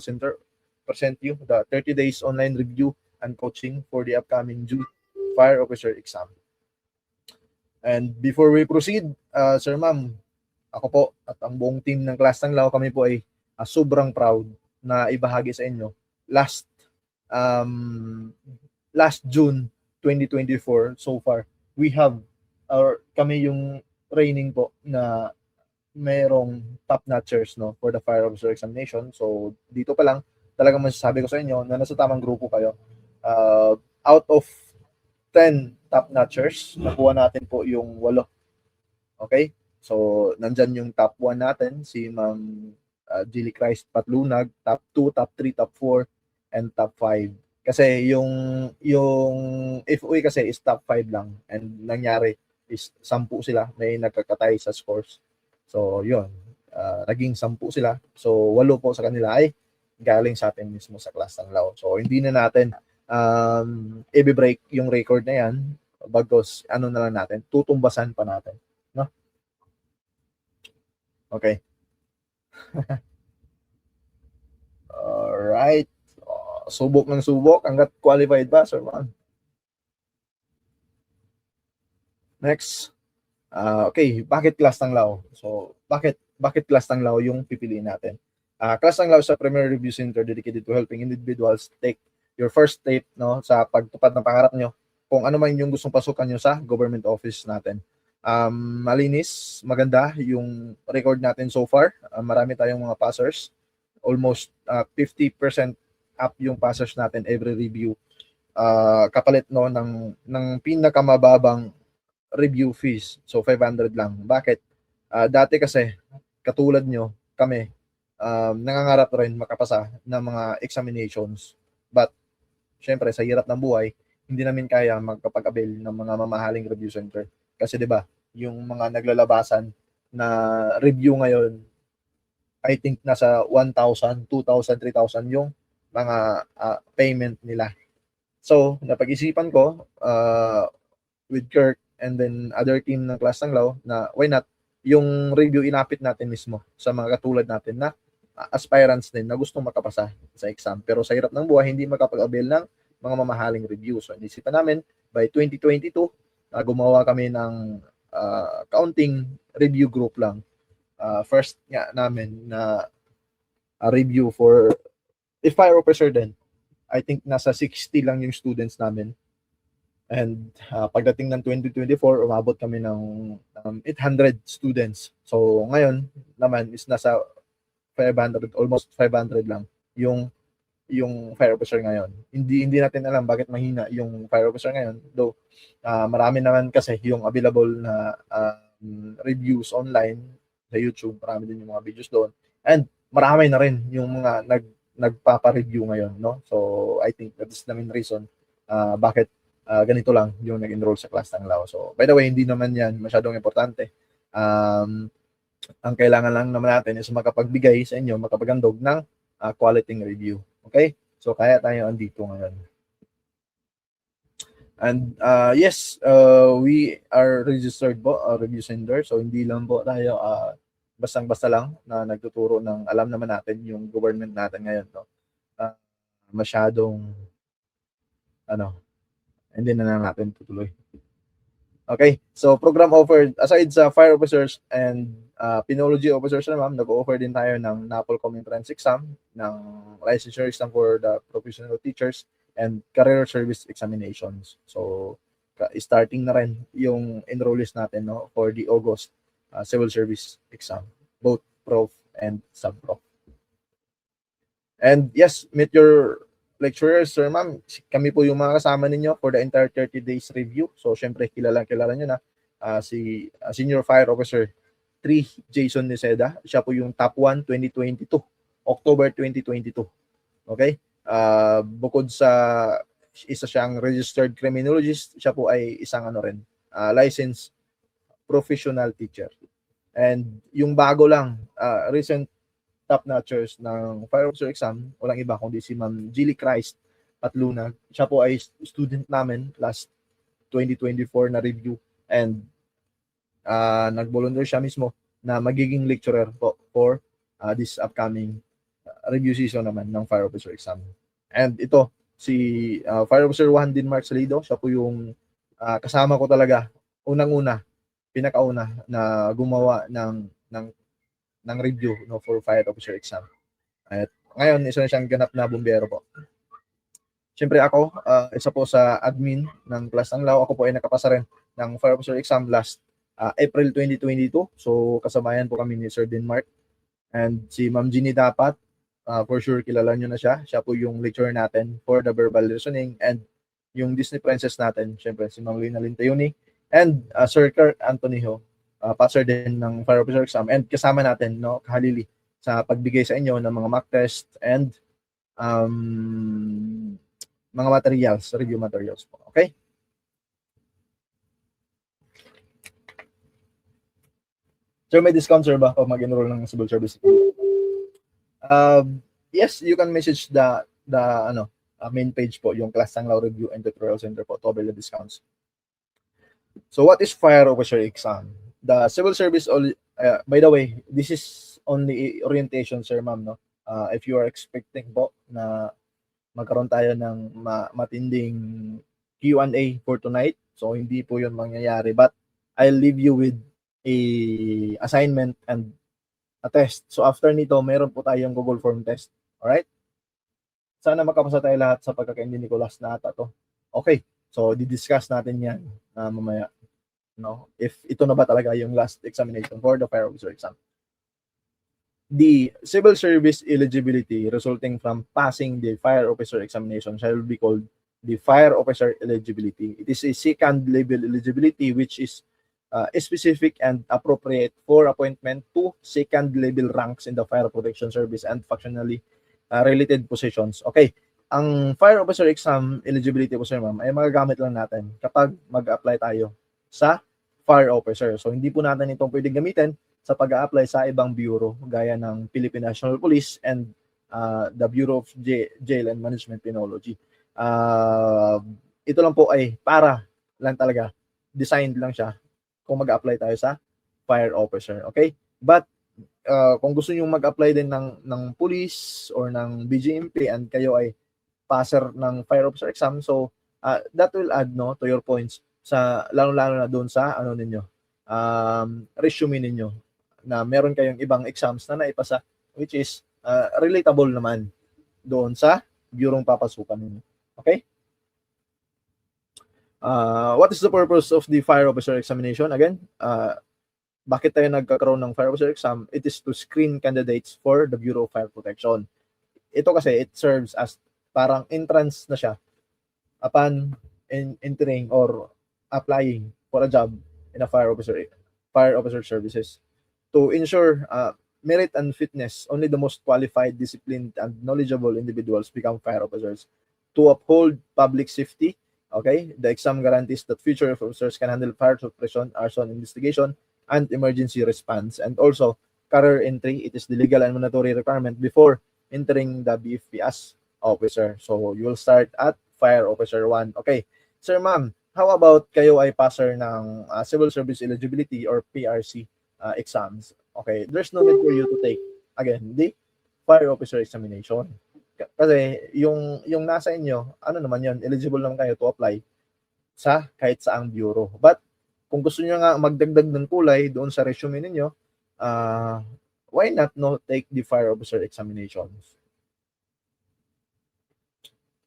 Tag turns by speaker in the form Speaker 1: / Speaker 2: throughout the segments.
Speaker 1: Center present you the 30 days online review and coaching for the upcoming June Fire Officer exam. And before we proceed, Sir Ma'am, ako po at ang buong team ng Class ng Lao, kami po ay sobrang proud na ibahagi sa inyo last June 2024 so far we have kami yung training po na merong top notchers for the fire officer examination. So dito pa lang talagang masasabi ko sa inyo na nasa tamang grupo kayo. Out of 10 top notchers, nakuha natin po yung 8. Okay? So nandyan yung top 1 natin, si Ma'am Jilly Christ Patlunag, top 2, top 3, top 4, and top 5. Kasi yung FOE kasi is top 5 lang, and nangyari is 10 sila, may nagkakatay sa scores. So yun, naging 10 sila. So 8 po sa kanila ay galing sa atin mismo sa Class ng Lao. So hindi na natin i-break yung record na yan, bagos ano na lang natin, tutumbasan pa natin, no? Okay. Alright. Subok ng subok hanggat qualified ba, Sir Ma'am? Next. Okay, bakit Class ng Lao? So, bakit Class ng Lao yung pipiliin natin? Class ng Lao sa Premier Review Center dedicated to helping individuals take your first step sa pagtupad ng pangarap nyo, kung ano man yung gustong pasukan nyo sa government office natin. Malinis, maganda yung record natin so far. Marami tayong mga passers. Almost 50% up yung passers natin every review. Kapalit ng pinakamababang review fees. So 500 lang. Bakit? Dati kasi katulad nyo, kami nangangarap rin makapasa ng mga examinations. But syempre sa hirap ng buhay, hindi namin kaya magkapag-avail ng mga mamahaling review center. Kasi 'di ba, yung mga naglalabasan na review ngayon, I think nasa 1,000, 2,000, 3,000 yung mga payment nila. So, napag-isipan ko with Kirk and then other team ng Class ng Lao na why not yung review inapit natin mismo sa mga katulad natin na aspirants din na gustong makapasa sa exam. Pero sa hirap ng buhay, hindi makapag-avail ng mga mamahaling review. So, inisipan namin by 2022, gumawa kami ng counting review group lang. First nga namin na review for if fire officer din. I think nasa 60 lang yung students namin. And pagdating ng 2024, umabot kami ng 800 students. So ngayon naman is nasa 500, almost 500 lang yung fire officer ngayon. Hindi natin alam bakit mahina yung fire officer ngayon. Though marami naman kasi yung available na reviews online sa YouTube, marami din yung mga videos doon. And marami na rin yung mga nagpapa-review ngayon, no? So I think that is the main reason bakit ganito lang yung nag-enroll sa Class ng Lao. So by the way, hindi naman yan masyadong importante. Ang kailangan lang naman natin is makapagbigay sa inyo, makapagandog ng quality review. Okay? So kaya tayo andito ngayon. And yes, we are registered po, review center. So hindi lang po tayo bastang-basta lang na nagtuturo ng alam naman natin yung government natin ngayon. No? Masyadong hindi na natin tutuloy. Okay, so program offered, aside sa fire officers and penology officers naman, nag-offer din tayo ng NAPOLCOM entrance exam, ng licensure exam for the professional teachers, and career service examinations. So, starting na rin yung enrollees natin for the August civil service exam, both prof and sub-prof. And yes, meet your lecturers, Sir Ma'am. Kami po yung mga kasama ninyo for the entire 30 days review. So, syempre, kilala nyo na si Senior Fire Officer 3, Jason Niceda. Siya po yung top 1 2022, October 2022. Okay? Bukod sa isa siyang registered criminologist, siya po ay isang licensed professional teacher. And yung bago lang, recent top notchers ng fire officer exam, walang iba kundi si Ma'am Jilly Christ Patlunag. Siya po ay student namin last 2024 na review, and nag-volunteer siya mismo na magiging lecturer po for this upcoming review season naman ng Fire Officer exam. And ito, si Fire Officer Juan Din Mark Salido, siya po yung kasama ko talaga, unang-una, pinakauna na gumawa ng review no, for Fire Officer exam. At ngayon, isa na siyang ganap na bumbero po. Siyempre ako, isa po sa admin ng class ng Lao. Ako po ay nakapasa rin ng Fire Officer exam last April 2022. So, kasamayan po kami ni Sir Denmark. And si Ma'am Jeannie Dapat, for sure kilala nyo na siya. Siya po yung lecturer natin for the verbal reasoning. And yung Disney Princess natin, siyempre si Ma'am Lina Lintayuni. And Sir Kirk Antoniho, passer din ng Fire Officer exam. And kasama natin, no, kahalili sa pagbigay sa inyo ng mga mock test and mga materials, review materials po. Okay? So may discount, sir, ba pag mag-enroll ng civil service? Yes, you can message the main page po, yung Class Tanglaw Review and Tutorial Center po to avail the discounts. So what is Fire Officer exam? The civil service, by the way, this is only orientation, sir, ma'am, no? If you are expecting po na magkaroon tayo ng matinding Q&A for tonight, so hindi po yun mangyayari, but I'll leave you with a assignment and a test. So after nito, meron po tayong Google Form test. Alright? Sana makapasa tayo lahat sa pagkakaindi ni Nicolas na ata to. Okay, so di-discuss natin yan mamaya. No? If ito na ba talaga yung last examination for the Fire Officer exam. The civil service eligibility resulting from passing the Fire Officer examination shall be called the Fire Officer eligibility. It is a second level eligibility which is specific and appropriate for appointment to second level ranks in the fire protection service and functionally related positions. Okay, ang Fire Officer exam eligibility po, sir, ma'am, ay magagamit lang natin kapag mag-apply tayo sa Fire Officer. So hindi po natin itong pwedeng gamitin sa pag-a-apply sa ibang bureau gaya ng Philippine National Police and the Bureau of Jail and Management Penology. Ito lang po ay para lang talaga, designed lang siya kung mag-apply tayo sa Fire Officer. Okay? But kung gusto niyo mag-apply din ng police or ng BGMP and kayo ay passer ng Fire Officer exam, so that will add, no, to your points sa lalo-lalo na doon sa ninyo, resume ninyo na meron kayong ibang exams na naipasa which is relatable naman doon sa bureau papasukan ninyo. Okay? What is the purpose of the Fire Officer examination? Again, bakit tayo nagkakaroon ng Fire Officer exam? It is to screen candidates for the Bureau of Fire Protection. Ito kasi, it serves as parang entrance na siya upon entering or applying for a job in a Fire Officer services. To ensure merit and fitness, only the most qualified, disciplined, and knowledgeable individuals become fire officers. To uphold public safety, okay, the exam guarantees that future officers can handle fire suppression, arson investigation, and emergency response. And also, career entry, it is the legal and mandatory requirement before entering the BFP as officer. So, you will start at Fire Officer 1. Okay, sir, ma'am, how about kayo ay passer ng Civil Service Eligibility or PRC exams? Okay, there's no need for you to take, again, the Fire Officer examination. Kasi yung nasa inyo, ano naman yun, eligible naman kayo to apply sa kahit saang bureau. But kung gusto niyo nga magdagdag ng kulay doon sa resume niyo, why not take the Fire Officer examinations?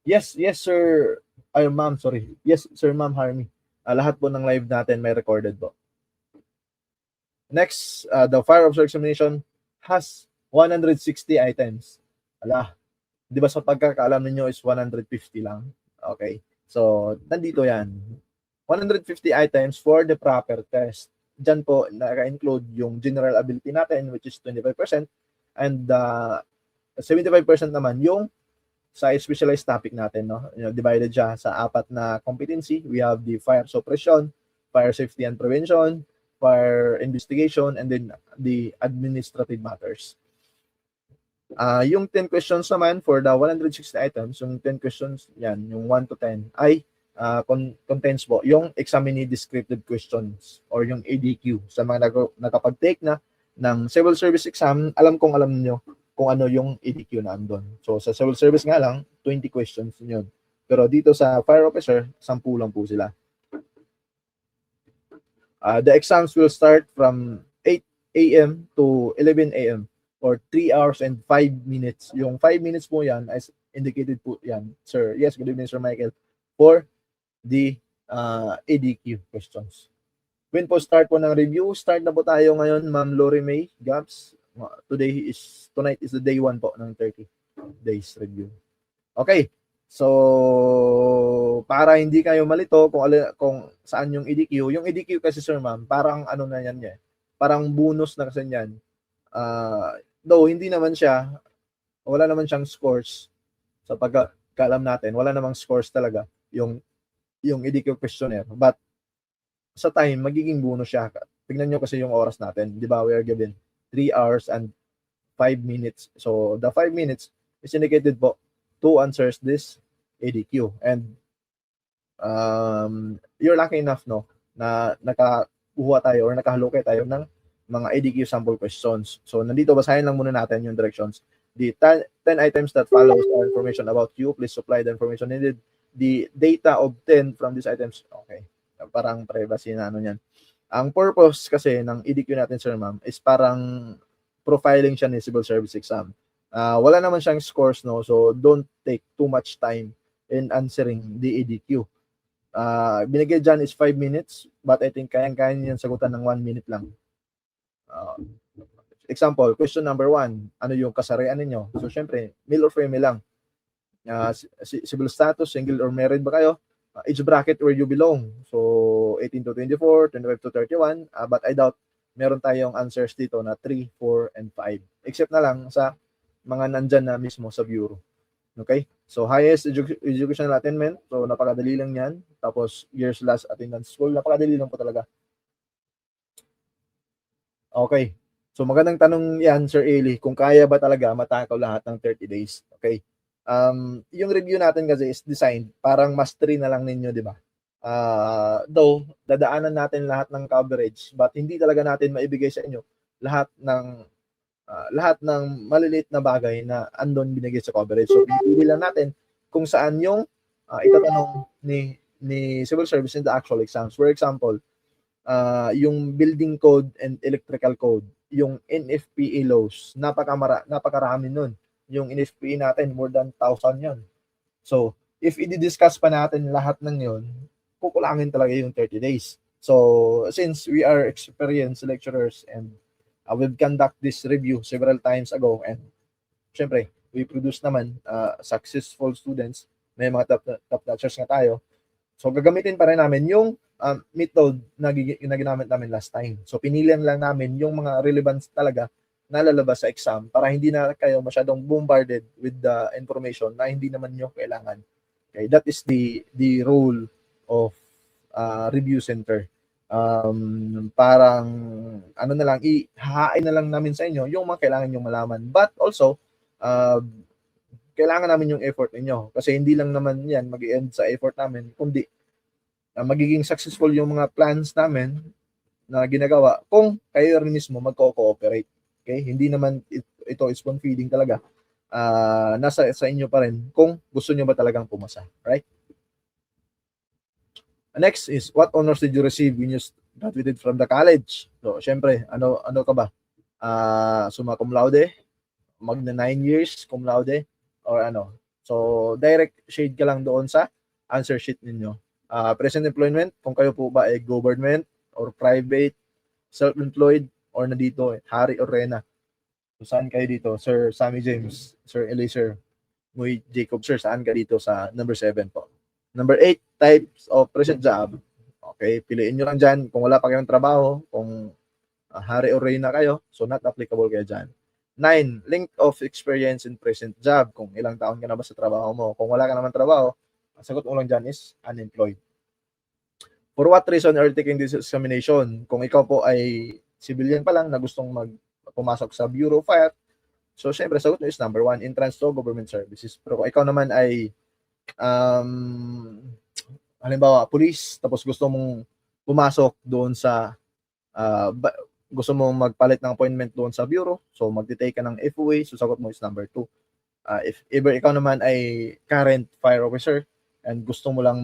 Speaker 1: Yes, sir. Ay, ma'am, sorry. Yes, sir, ma'am Harmy. Lahat po ng live natin may recorded po. Next, the Fire Officer examination has 160 items. Di ba sa pagkakaalam ninyo is 150 lang? Okay. So, nandito yan. 150 items for the proper test. Diyan po, naka-include yung general ability natin, which is 25%, and 75% naman yung sa specialized topic natin, no? Divided siya sa 4 na competency. We have the fire suppression, fire safety and prevention, fire investigation, and then the administrative matters. Yung 10 questions naman for the 160 items, yung 10 questions, yan, yung 1 to 10, ay contains po yung examinee descriptive questions or yung ADQ. Sa mga nakapag-take na ng civil service exam, alam niyo kung ano yung EDQ na andun. So sa civil service nga lang, 20 questions yun. Pero dito sa fire officer, 10 lang po sila. The exams will start from 8 a.m. to 11 a.m. or 3 hours and 5 minutes. Yung 5 minutes po yan, as indicated po yan, sir. Yes, good evening, Sir Michael. For the ADQ questions. When po start po ng review, start na po tayo ngayon, Ma'am Lori May Gabs. Tonight is the day 1 po ng 30 days review. Okay. So, para hindi kayo malito kung saan yung EDQ. Yung EDQ kasi, Sir Ma'am, parang ano na yan niya. Parang bonus na kasi yan. Though hindi naman siya, wala naman siyang scores sa pagkaalam natin. Wala namang scores talaga yung EDQ questionnaire. But sa time, magiging bonus siya. Tingnan nyo kasi yung oras natin. Di ba? We are given 3 hours and 5 minutes. So, the 5 minutes is indicated po to answers this ADQ. And you're lucky enough, no, na nakakuha tayo or nakahalukay tayo ng mga ADQ sample questions. So, nandito, basahin lang muna natin yung directions. The 10 items that follows are information about you. Please supply the information needed. The data obtained from these items. Okay. Parang privacy na ano yan. Ang purpose kasi ng EDQ natin, Sir Ma'am, is parang profiling siya ni civil service exam. Wala naman siyang scores, no? So, don't take too much time in answering the EDQ. Binigay dyan is 5 minutes, but I think kayang-kaya niyan sagutan ng 1 minute lang. Example, question number 1, ano yung kasarian ninyo? So, syempre, male or female lang. Civil status, single or married ba kayo? Age bracket where you belong. So, 18 to 24, 25 to 31. But I doubt meron tayong answers dito na 3, 4, and 5. Except na lang sa mga nandyan na mismo sa bureau. Okay? So, highest educational attainment. So, napakadali lang yan. Tapos, years last attendance school. Napakadali lang po talaga. Okay. So, magandang tanong yan, Sir Eli, kung kaya ba talaga matakaw lahat ng 30 days. Okay. Yung review natin kasi is designed parang mastery na lang ninyo, di ba? Though dadaanan natin lahat ng coverage, but hindi talaga natin maibigay sa inyo lahat ng maliliit na bagay na andon binigay sa coverage. So pipili lang natin kung saan yung itatanong ni civil service in the actual exams. For example, yung building code and electrical code, yung NFPA laws, napakarami nun. Yung NFPA natin, more than 1,000 yan. So, if i-discuss pa natin lahat ng yun, kukulangin talaga yung 30 days. So, since we are experienced lecturers and we've conducted this review several times ago, and syempre, we produce naman successful students, may mga top-notchers nga tayo. So, gagamitin pa rin namin yung method na ginamit namin last time. So, pinilihan lang namin yung mga relevant talaga na lalabas sa exam para hindi na kayo masyadong bombarded with the information na hindi naman nyo kailangan. Okay, that is the role of review center. Parang ano na lang, ihahain na lang namin sa inyo yung mga kailangan nyo malaman. But also, kailangan namin yung effort ninyo kasi hindi lang naman yan mag-i-end sa effort namin, kundi magiging successful yung mga plans namin na ginagawa kung kayo rin mismo magko-cooperate. Okay? Hindi naman ito spoon feeding talaga. Nasa sa inyo pa rin kung gusto nyo ba talagang pumasa. Right? Next is, what honors did you receive when you graduated from the college? So, syempre, ano ka ba? Summa cum laude? Magna 9 years cum laude? Or ano? So, direct shade ka lang doon sa answer sheet ninyo. Present employment, kung kayo po ba ay government or private, self-employed, or na dito, Hari or Rena. So, saan kayo dito? Sir Sammy James, Sir Eliezer, Muy Jacob, sir, saan ka dito sa number 7 po? Number 8, types of present job. Okay, piliin nyo lang dyan. Kung wala pa kayong trabaho, kung Hari or Rena kayo, so not applicable kayo dyan. 9, length of experience in present job. Kung ilang taon ka na ba sa trabaho mo. Kung wala ka naman trabaho, ang sagot mo lang dyan is unemployed. For what reason are you taking this examination? Kung ikaw po ay civilian pa lang na gustong pumasok sa Bureau of Fire, so syempre sagot mo is number 1, entrance to government services. Pero kung ikaw naman ay halimbawa police, tapos gusto mong pumasok doon sa gusto mo magpalit ng appointment doon sa bureau, so magte-take ka ng FOA, so sagot mo is number 2. If ever ikaw naman ay current fire officer and gusto mo lang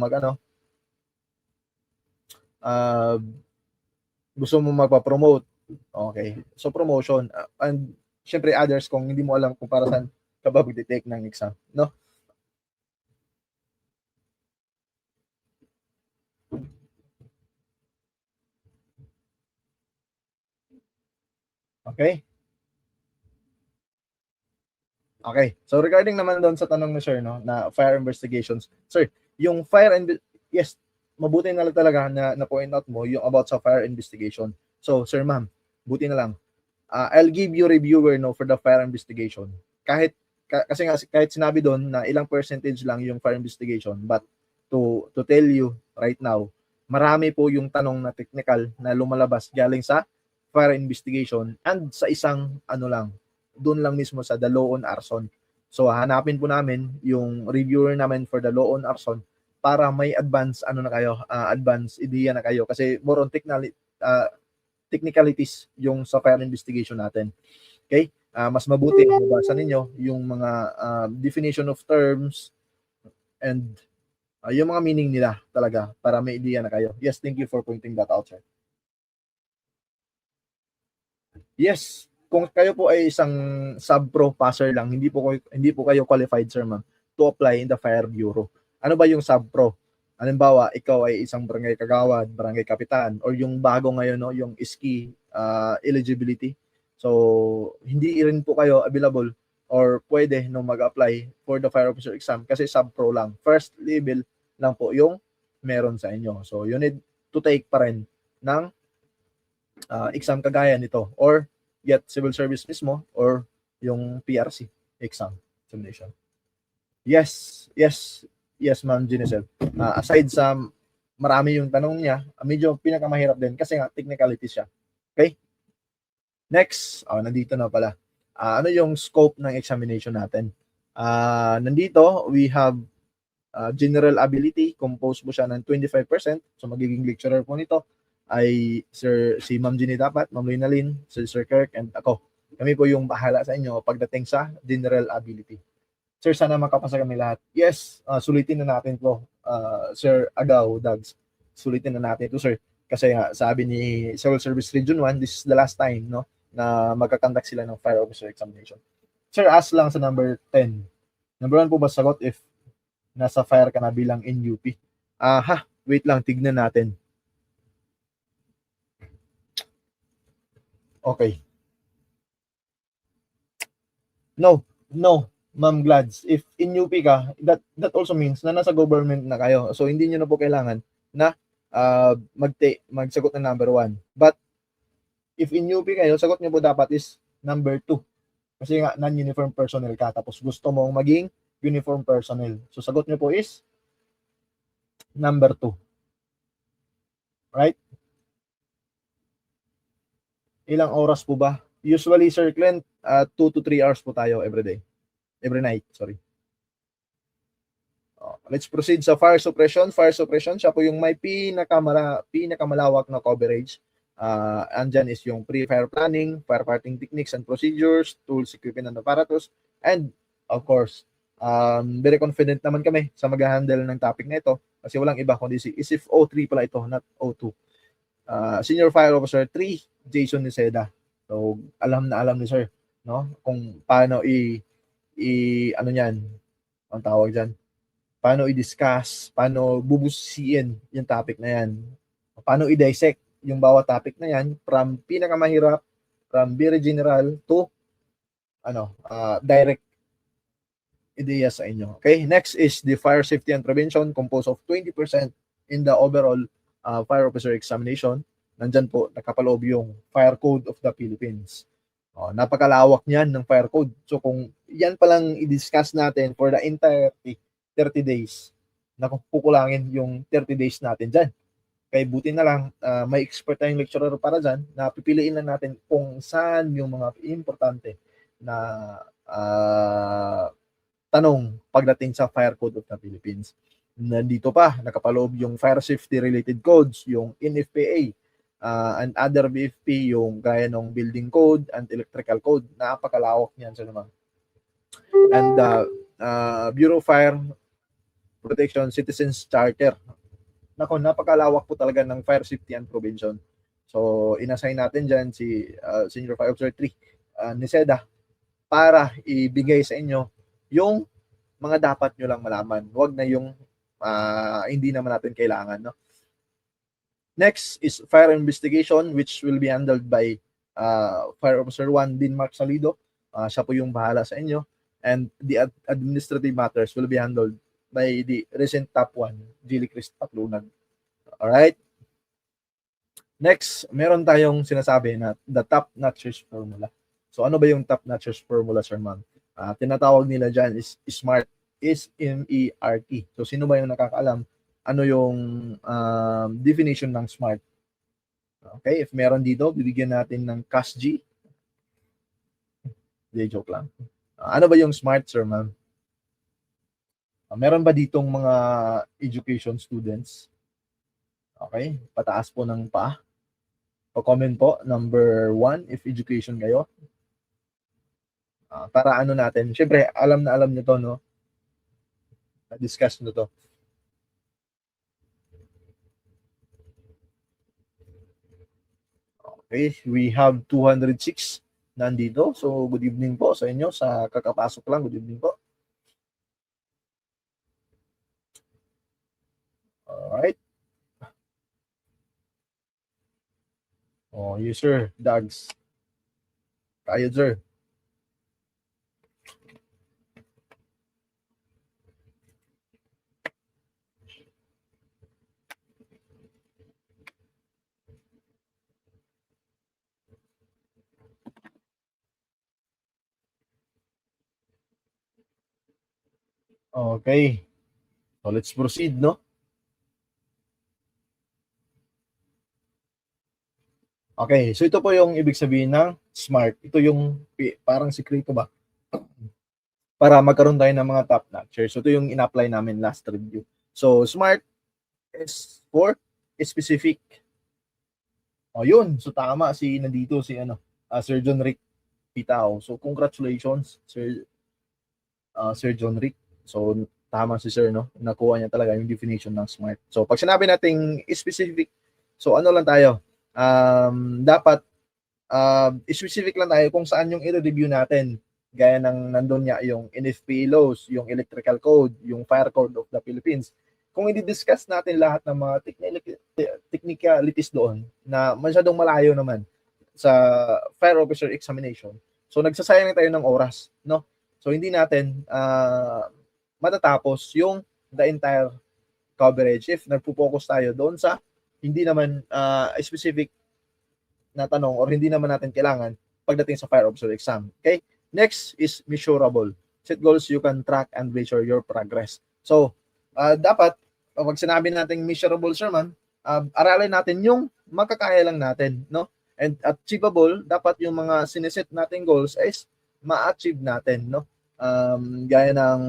Speaker 1: gusto mo magpa-promote, okay, so promotion, and syempre others kung hindi mo alam kung para saan ka ba magte-take ng exam, no? Okay? Okay. So regarding naman doon sa tanong ni sir, no, na fire investigations. Sir, yung yes, mabuti na lang talaga na point out mo yung about sa fire investigation. So, sir, ma'am, buti na lang. I'll give you reviewer, no, for the fire investigation. Kasi nga kahit sinabi doon na ilang percentage lang yung fire investigation, but to tell you right now, marami po yung tanong na technical na lumalabas galing sa fire investigation and sa isang lang, doon lang mismo sa the law on arson. So hanapin po namin yung reviewer namin for the law on arson para may advance advance idea na kayo kasi more on technicalities yung sa fire investigation natin. Okay? Mas mabuti mabasa ninyo yung mga definition of terms and yung mga meaning nila talaga para may idea na kayo. Yes, thank you for pointing that out, sir. Yes, kung kayo po ay isang sub-pro passer lang, hindi po kayo qualified, sir, ma'am, to apply in the Fire Bureau. Ano ba yung sub-pro? Halimbawa, ikaw ay isang barangay kagawad, barangay kapitan, or yung bago ngayon, no, yung ski eligibility. So, hindi rin po kayo available or pwede no mag-apply for the fire officer exam kasi sub-pro lang. First level lang po yung meron sa inyo. So, you need to take pa rin ng exam kagaya nito or get civil service mismo or yung PRC examination. Yes, ma'am Ginecel. Aside sa marami yung tanong niya, medyo pinakamahirap din kasi nga technicality siya. Okay? Next, nandito na pala. Ano yung scope ng examination natin? Nandito, we have general ability, compose po siya ng 25%. So magiging lecturer po nito ay si Ma'am Ginny dapat, Ma'am Linalyn, si Sir Kirk, and ako. Kami po yung bahala sa inyo pagdating sa general ability. Sir, sana makapasa kami lahat. Yes, sulitin na natin po, Sir Agaw, Dags. Sulitin na natin ito, sir. Kasi sabi ni Civil Service Region 1, this is the last time, no, na magkakandak sila ng fire officer examination. Sir, ask lang sa number 10. Number 1 po ba sagot if nasa fire ka na bilang NUP? Wait lang, tignan natin. Okay. No, Ma'am Glads. If in UP ka, that also means na nasa government na kayo. So hindi niyo na po kailangan na magsagot ng number 1. But if in UP kayo, sagot niyo po dapat is number 2. Kasi nga non-uniform personnel ka tapos gusto mong maging uniform personnel. So sagot niyo po is number 2. Right? Ilang oras po ba? Usually, Sir Clint, 2 to 3 hours po tayo every night, sorry. Let's proceed sa fire suppression. Fire suppression, siya po yung may pinakamalawak na coverage. Andyan is yung pre-fire planning, firefighting techniques and procedures, tools, equipment, and apparatus, and of course, very confident naman kami sa mag-handle ng topic na ito kasi walang iba kundi si ISIF 03 pala ito, not 02. Senior Fire Officer 3, Jason Niceda. So, alam ni sir, no? Kung paano ano niyan, ang tawag diyan. Paano i-discuss, paano bubusiin yung topic na yan. Paano i-dissect yung bawat topic na yan from pinakamahirap, from very general to direct ideas sa inyo. Okay? Next is the fire safety and prevention, composed of 20% in the overall fire officer examination. Nandyan po, nakapaloob yung Fire Code of the Philippines. Napakalawak niyan ng Fire Code. So kung yan palang i-discuss natin for the entire 30 days, nakukulangin yung 30 days natin dyan. Kaya buti na lang, may expert tayong lecturer para dyan, na pipiliin lang natin kung saan yung mga importante na tanong pagdating sa Fire Code of the Philippines. Nandito pa, nakapaloob yung fire safety related codes, yung NFPA, and other BFP, yung gaya ng building code and electrical code. Napakalawak niyan sa naman. And Bureau of Fire Protection Citizens Charter. Nako, napakalawak po talaga ng fire safety and prevention. So, inassign natin dyan si Senior Fire Officer 3, ni SEDA, para ibigay sa inyo yung mga dapat nyo lang malaman. Huwag na yung hindi naman natin kailangan. No? Next is fire investigation, which will be handled by Fire Officer 1, Dean Mark Salido. Siya po yung bahala sa inyo. And the administrative matters will be handled by the recent top 1, Jilly Chris Patlunag. Alright? Next, meron tayong sinasabi na the top notches formula. So ano ba yung top notches formula, Sir Ma'am? Tinatawag nila dyan is SMART. S-M-E-R-T. So sino ba yung nakakaalam? Ano yung definition ng SMART? Okay, if meron dito, bibigyan natin ng CASG. Hindi, joke lang. Ano ba yung SMART, Sir Ma'am? Meron ba ditong mga education students? Okay, pataas po ng pa. Pa-comment po, number 1, if education kayo. Para ano natin, syempre, alam na alam nyo to, no? Na-discuss nyo to. Okay, we have 206 nandito. So, good evening po sa inyo. Sa kakapasok lang, good evening po. Alright. Oh, yes, sir. Dogs. Kayod, sir. Okay. So, let's proceed, no? Okay, so ito po yung ibig sabihin ng SMART. Ito yung parang sikreto ba? Para magkaroon tayo ng mga top notchers. So ito yung in-apply namin last review. So SMART is for specific. O yun, so tama si nandito si Sir John Rick Pitao. So congratulations Sir John Rick. So tama si Sir, no? Nakuha niya talaga yung definition ng SMART. So pag sinabi nating specific, so ano lang tayo? Dapat specific lang tayo kung saan yung i-review natin. Gaya ng nandun niya yung NFPA laws, yung electrical code, yung fire code of the Philippines. Kung i-discuss natin lahat ng mga technicalities doon na masyadong malayo naman sa fire officer examination, so nagsasayang tayo ng oras, no? So hindi natin matatapos yung the entire coverage if nagpo-focus tayo doon sa hindi naman specific na tanong or hindi naman natin kailangan pagdating sa fire officer exam. Okay? Next is measurable. Set goals you can track and measure your progress. So, dapat, pag sinabi natin measurable, Sir Man, aralin natin yung makakaya lang natin, no? And achievable, dapat yung mga sineset natin goals is ma-achieve natin, no? Gaya ng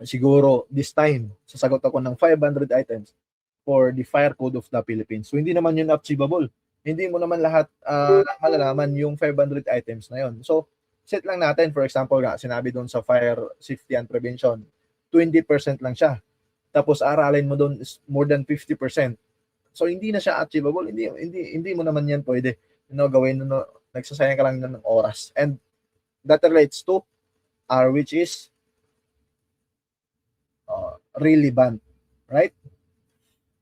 Speaker 1: siguro this time, sasagot ako ng 500 items for the fire code of the Philippines. So hindi naman yun achievable. Hindi mo naman lahat malalaman yung 500 items na yun. So set lang natin, for example, sinabi doon sa fire safety and prevention, 20% lang siya. Tapos aralin mo doon is more than 50%. So hindi na siya achievable. Hindi mo naman yan pwede. Gawin nagsasayang ka lang ng oras. And that relates to which is relevant, right?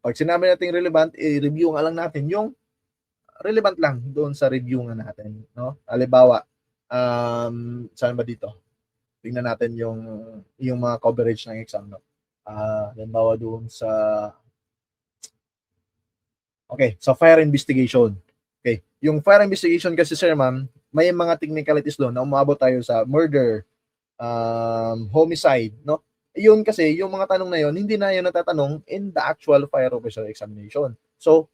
Speaker 1: Pag sinabi natin relevant, i-review nga lang natin yung relevant lang doon sa review nga natin, no? Halimbawa, saan ba dito? Tingnan natin yung mga coverage ng exam, no? Halimbawa doon sa sa fire investigation. Okay, yung fire investigation kasi, Sir Ma'am, may mga technicalities doon na umabot tayo sa murder, homicide, no? Yun kasi, yung mga tanong na yun, hindi na yun natatanong in the actual fire officer examination. So,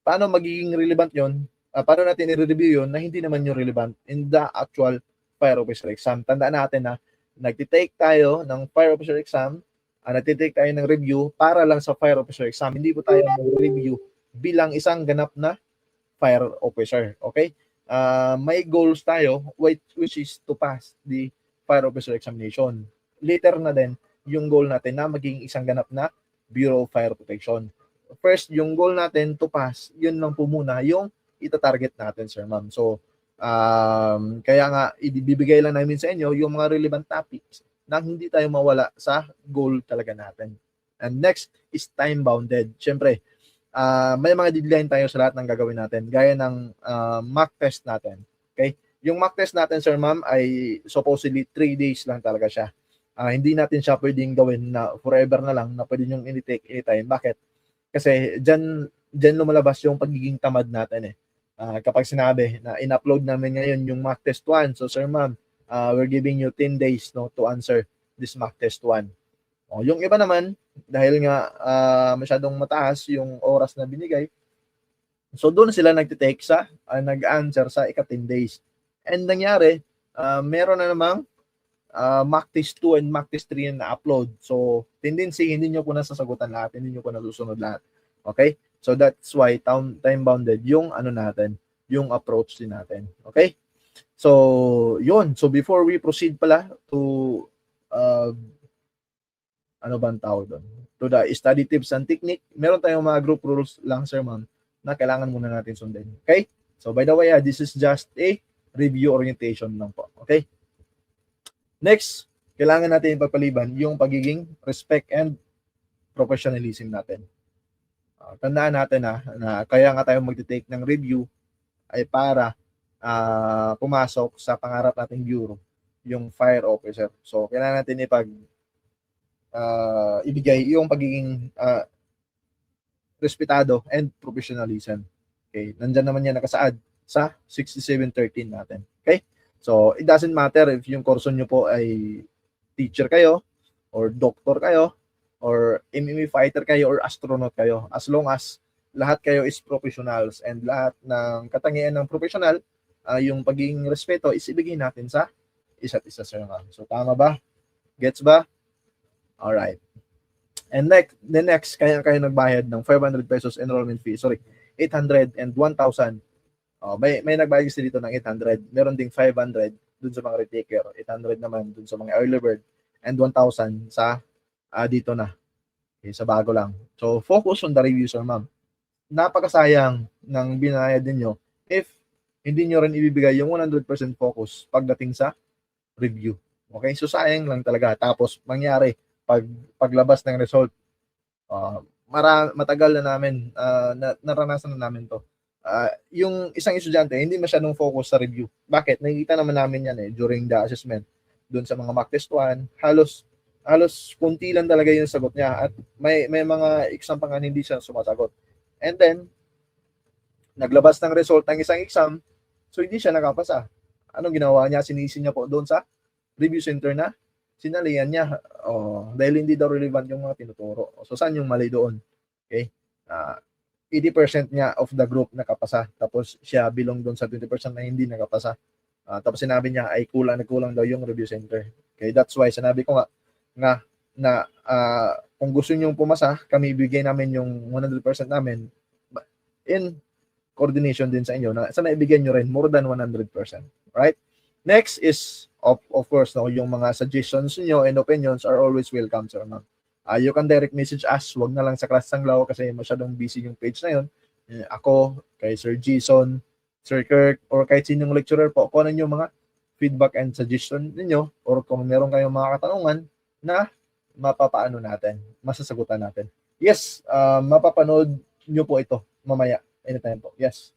Speaker 1: paano magiging relevant yun? Paano natin i-review yun na hindi naman yung relevant in the actual fire officer exam? Tandaan natin na nagtitake tayo ng fire officer exam, nagtitake tayo ng review para lang sa fire officer exam. Hindi po tayo mag-review bilang isang ganap na fire officer. Okay? May goals tayo which is to pass the fire officer examination. Later na din yung goal natin na maging isang ganap na Bureau of Fire Protection. First, yung goal natin to pass, yun lang po muna yung ita-target natin, sir ma'am. So, kaya nga, ibibigay lang namin sa inyo yung mga relevant topics na hindi tayo mawala sa goal talaga natin. And next is time-bounded. Siyempre, may mga deadline tayo sa lahat ng gagawin natin, gaya ng mock test natin. Okay? Yung mock test natin, sir ma'am, ay supposedly 3 days lang talaga siya. Hindi natin siya pwedeng gawin na forever na lang, na pwede nyo ini-take anytime. Bakit? Kasi dyan lumalabas yung pagiging tamad natin eh. Kapag sinabi na in-upload namin ngayon yung mock test 1, so sir ma'am, we're giving you 10 days no to answer this mock test 1. Yung iba naman, dahil nga masyadong mataas yung oras na binigay, so doon sila nagtitake sa, nag-answer sa ika-10 days. And nangyari, meron na namang mock test 2 and mock test 3 na upload. So, tendency, hindi nyo po nasasagutan lahat, hindi nyo po nasusunod lahat. Okay? So, that's why time-bounded yung ano natin, yung approach din natin. Okay? So, yun. So, before we proceed pala to ano ba ang tawag doon? To the study tips and technique, meron tayong mga group rules lang, sir ma'am, na kailangan muna natin sundin. Okay? So, by the way, this is just a review orientation lang po. Okay? Next, kailangan natin ipagpaliban yung pagiging respect and professionalism natin. Tandaan natin na kaya nga tayo magte-take ng review ay para pumasok sa pangarap nating bureau, yung fire officer. So, kailangan natin ibigay yung pagiging respetado and professionalism. Okay? Nandyan naman yan nakasaad sa 6713 natin. Okay? So, it doesn't matter if yung kurso nyo po ay teacher kayo, or doctor kayo, or MMA fighter kayo, or astronaut kayo. As long as lahat kayo is professionals and lahat ng katangian ng professional, yung pagiging respeto is ibigay natin sa isa't isa, sir ma'am. So, tama ba? Gets ba? Alright. And the next, kaya kayo nagbayad ng 500 pesos enrollment fee. Sorry, 800 and 1,000. May nagbayad kasi dito ng 800. Meron ding 500 dun sa mga retaker. 800 naman dun sa mga early bird. And 1,000 sa dito na. Okay, sa bago lang. So, focus on the review, sir ma'am. Napakasayang ng binayad ninyo if hindi nyo rin ibibigay yung 100% focus pagdating sa review. Okay? So, sayang lang talaga. Tapos, mangyari, paglabas ng result, matagal na namin, naranasan na namin to. Yung isang estudyante, hindi masyadong focus sa review. Bakit? Nakikita naman namin yan during the assessment. Doon sa mga mock test 1, halos kunti lang talaga yung sagot niya. At may mga exam pa nga hindi siya sumasagot. And then, naglabas ng result ng isang exam, so hindi siya nakapasa. Anong ginawa niya? Sinisi niya po doon sa review center na sinalihan niya. Dahil hindi daw relevant yung mga tinuturo. So, saan yung mali doon? Okay? 80% niya of the group nakapasa. Tapos siya belong doon sa 20% na hindi nakapasa. Tapos sinabi niya ay nagkulang daw yung review center. Okay, that's why sinabi ko nga na kung gusto niyo pumasa, kami bigay namin yung 100% namin in coordination din sa inyo na sana ibigay niyo rin more than 100%. Right? Next is of course yung mga suggestions niyo and opinions are always welcome, sir ma'am. You can direct message us, wag na lang sa Class Sanglaw kasi masyadong busy yung page na yun. Ako, kay Sir Jason, Sir Kirk, or kahit sinong lecturer po, kung ano yung mga feedback and suggestion ninyo, or kung meron kayong mga katanungan na mapapaano natin, masasagutan natin. Yes, mapapanood nyo po ito mamaya, anytime po. Yes.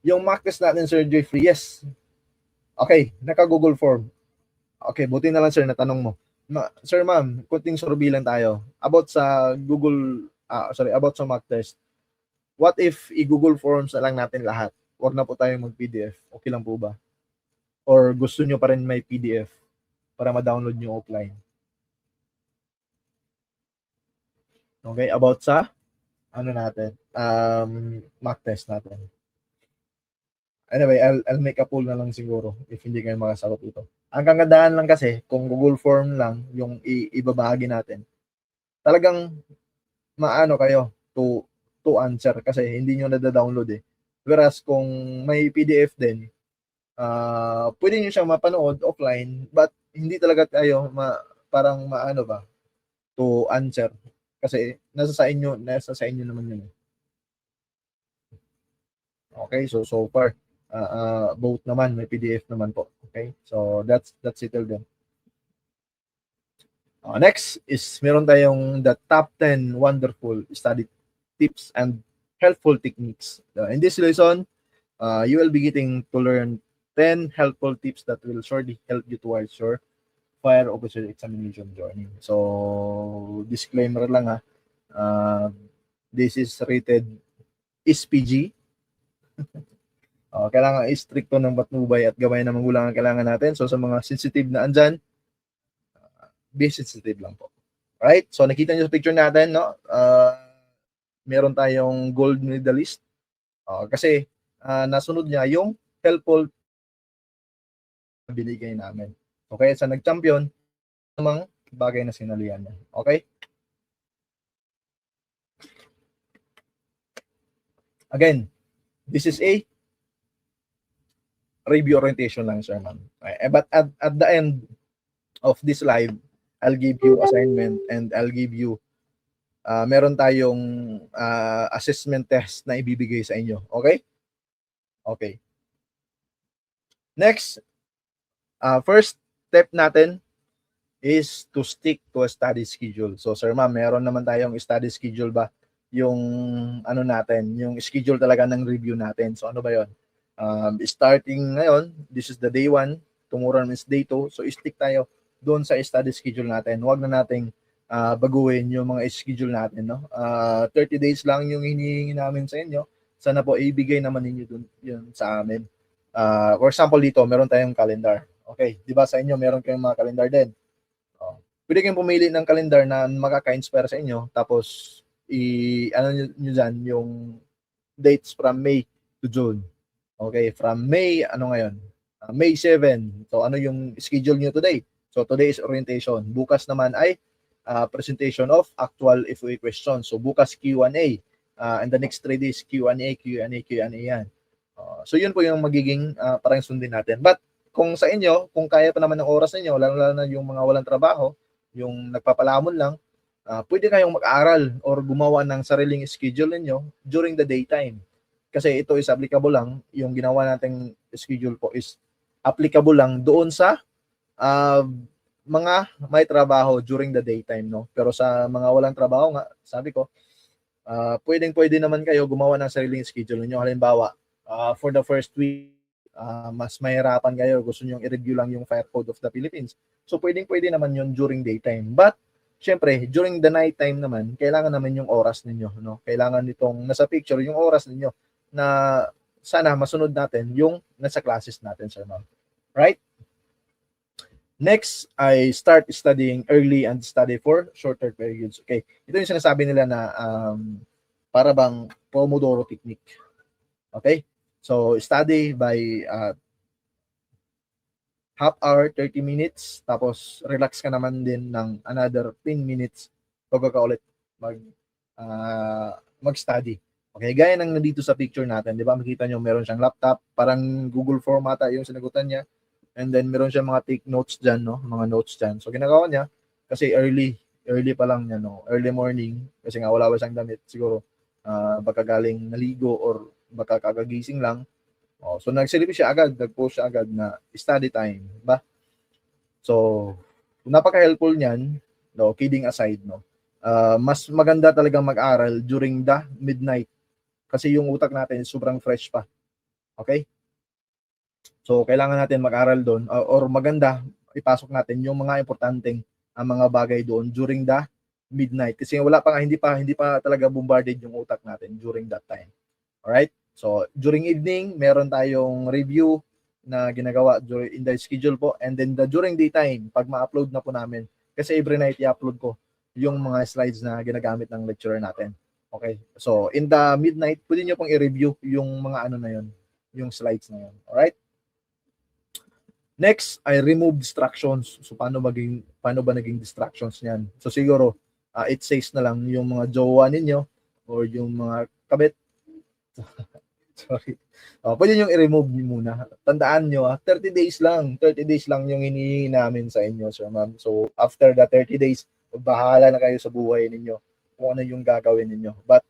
Speaker 1: Yung mock test natin, Sir Jeffrey, yes. Okay, naka-Google form. Okay, buti na lang, sir, natanong mo. Sir ma'am, kunting survey lang tayo about sa about sa mock test. What if i-Google Forms na lang natin lahat? Huwag na po tayong mag-PDF. Okay lang po ba? Or gusto nyo pa rin may PDF para ma-download nyo offline? Okay, about sa mock test natin. Anyway, I'll make a poll na lang siguro if hindi kayo makasagot ito. Ang kagandahan lang kasi, kung Google Form lang yung ibabahagi natin, talagang maano kayo to to answer kasi hindi nyo na-download eh. Whereas kung may PDF din, pwede nyo siyang mapanood offline, but hindi talaga tayo parang maano ba to answer kasi nasa sa inyo naman yun. Okay, so far both naman may PDF naman po. Okay, so that's settled din. Next is meron tayong the top 10 wonderful study tips and helpful techniques. In this lesson, you will be getting to learn 10 helpful tips that will surely help you towards your fire officer examination journey. So, disclaimer lang ha. This is rated SPG. Kailangan stricto ng patnubay at gabay ng magulang ang kailangan natin. So, sa mga sensitive na andyan, be sensitive lang po. Right? So, nakita niyo sa picture natin, no? Meron tayong gold medalist. Kasi, nasunod niya yung helpful binigay namin. Okay? Sa nag-champion, namang bagay na sinalihan niya. Okay? Again, this is a review orientation lang, sir, ma'am. But at the end of this live, I'll give you assignment and I'll give you meron tayong assessment test na ibibigay sa inyo. Okay? Okay. Next, first step natin is to stick to a study schedule. So, sir, ma'am, meron naman tayong study schedule ba? Yung ano natin, yung schedule talaga ng review natin. So, ano ba yon? Starting ngayon, this is the day 1, tomorrow is day 2. So, stick tayo doon sa study schedule natin. Huwag na nating baguhin yung mga schedule natin, no? 30 days lang yung hinihingi namin sa inyo. Sana po ibigay naman ninyo dun yun sa amin. For example dito, meron tayong calendar. Okay, 'di ba sa inyo meron kayong mga calendar din. Pwede kayong pumili ng calendar na makaka-inspire sa inyo tapos ano niyo diyan yung dates from May to June. Okay, from May ano ngayon? May 7. So ano yung schedule niyo today? So today is orientation. Bukas naman ay presentation of actual FOA questions. So bukas Q&A. And the next 3 days Q&A yan. So yun po yung magiging parang sundin natin. But kung sa inyo, kung kaya pa naman ng oras ninyo, lalo na yung mga walang trabaho, yung nagpapalamon lang, pwede kayong mag-aral or gumawa ng sariling schedule ninyo during the daytime. Kasi ito is applicable lang, yung ginawa nating schedule po is applicable lang doon sa mga may trabaho during the daytime, no? Pero sa mga walang trabaho nga, sabi ko, pwede naman kayo gumawa ng sariling schedule niyo. Halimbawa, for the first week, mas mahirapan kayo, gusto niyo i-review lang yung Fire Code of the Philippines. So pwede naman yun during daytime. But syempre, during the night time naman, kailangan naman yung oras ninyo, no? Kailangan nitong nasa picture yung oras ninyo na sana masunod natin yung nasa classes natin, sir, ma'am. Right? Next, I start studying early and study for shorter periods. Okay, ito yung sinasabi nila na para bang Pomodoro technique. Okay, so study by half hour, 30 minutes, tapos relax ka naman din ng another 10 minutes bago ka ulit mag-study. Okay, gaya ng nandito sa picture natin, di ba? Makita nyo meron siyang laptop, parang Google Form ata yung sinagutan niya. And then meron siya mga take notes dyan, no? Mga notes dyan. So ginagawa niya, kasi early pa lang niya, no? Early morning, kasi nga wala siyang damit. Siguro, baka galing naligo or baka kagagising lang. So nagsilip siya agad, nag-post siya agad na study time, ba? So, napaka-helpful niyan, no? Kidding aside, no? Mas maganda talagang mag-aral during the midnight. Kasi yung utak natin sobrang fresh pa. Okay? So, kailangan natin mag-aral doon or maganda ipasok natin yung mga importanteng mga bagay doon during the midnight. Kasi hindi pa talaga bombarded yung utak natin during that time. Alright? So, during evening, meron tayong review na ginagawa in the schedule po. And then during daytime, pag ma-upload na po namin, kasi every night i-upload ko yung mga slides na ginagamit ng lecturer natin. Okay? So, in the midnight, pwede nyo pong i-review yung mga ano na yun, yung slides na yun. Alright? Next, I remove distractions. So, paano ba naging distractions niyan? So, siguro, it says na lang yung mga jowa ninyo or yung mga kabit. Sorry. Pwede nyo i-remove muna. Tandaan nyo, 30 days lang. 30 days lang yung hinihingi namin sa inyo, sir, ma'am. So, after the 30 days, bahala na kayo sa buhay ninyo kung ano yung gagawin ninyo. But,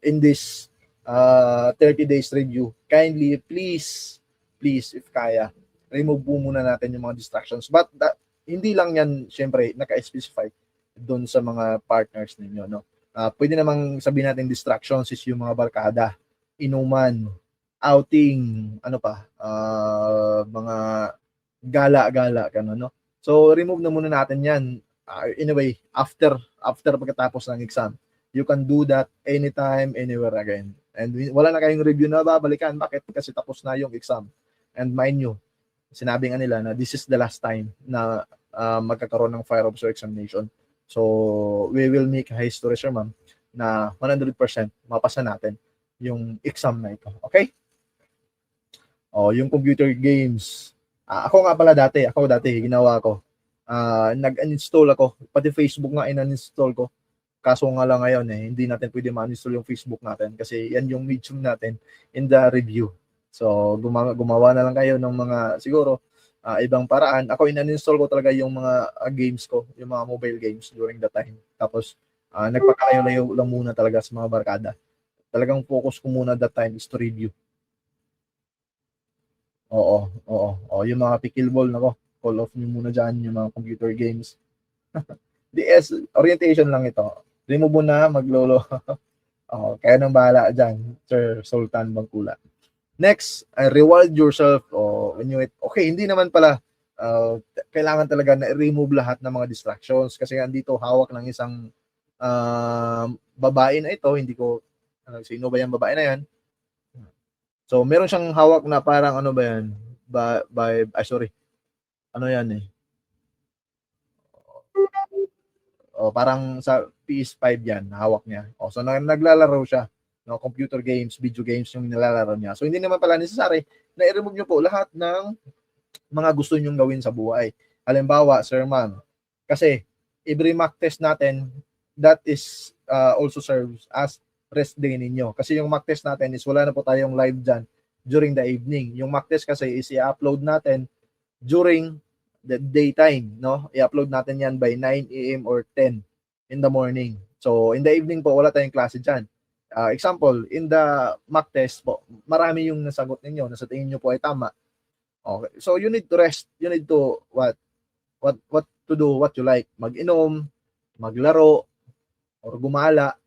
Speaker 1: in this 30 days review, kindly, please, if kaya, remove po muna natin yung mga distractions. But, hindi lang yan, syempre, naka-specify doon sa mga partners ninyo, no? Pwede namang sabihin natin distractions is yung mga barkada, inuman, outing, ano pa, mga gala-gala, no? So, remove na muna natin yan. In a way, after pagkatapos ng exam. You can do that anytime, anywhere again. And wala na kayong review na babalikan. Bakit? Kasi tapos na yung exam. And mind you, sinabi nga nila na this is the last time na magkakaroon ng fire officer examination. So, we will make a history, sir, ma'am, na 100% mapasa natin yung exam na ito. Okay? Yung computer games. Ako dati, ginawa ko. Nag-uninstall ako. Pati Facebook nga in-uninstall ko. Kaso nga lang ngayon hindi natin pwede ma-uninstall yung Facebook natin kasi yan yung medium natin in the review. So, gumawa na lang kayo ng mga, siguro, ibang paraan. Ako, in-uninstall ko talaga yung mga games ko, yung mga mobile games during the time. Tapos, nagpakalayo-layo lang muna talaga sa mga barkada. Talagang focus ko muna that time is to review. Oo. Yung mga pickleball, nako, call off nyo muna dyan, yung mga computer games. DS, orientation lang ito. Remove mo na, maglolo. Kaya nang bahala dyan, Sir Sultan Bangkula. Next, reward yourself. Okay, hindi naman pala kailangan talaga na remove lahat ng mga distractions kasi andito hawak ng isang babae na ito. Hindi ko, sino ba yung babae na yan? So, meron siyang hawak na parang ano ba yan? Sorry. Ano yan parang sa PS5 yan, hawak niya. So, naglalaro siya. No, computer games, video games yung nilalaro niya. So, hindi naman pala necessary na i-remove nyo po lahat ng mga gusto nyong gawin sa buhay. Halimbawa, sir, ma'am, kasi every mock test natin, that is also serves as rest day ninyo. Kasi yung mock test natin is wala na po tayong live dyan during the evening. Yung mock test kasi is i-upload natin during the daytime, no? I-upload natin yan by 9 a.m. or 10 in the morning. So, in the evening po, wala tayong klase dyan. Example, in the mock test po, marami yung nasagot ninyo, nasa tingin nyo po ay tama. Okay. So, you need to rest. You need to, what to do, what you like. Mag-inom, maglaro, or gumala.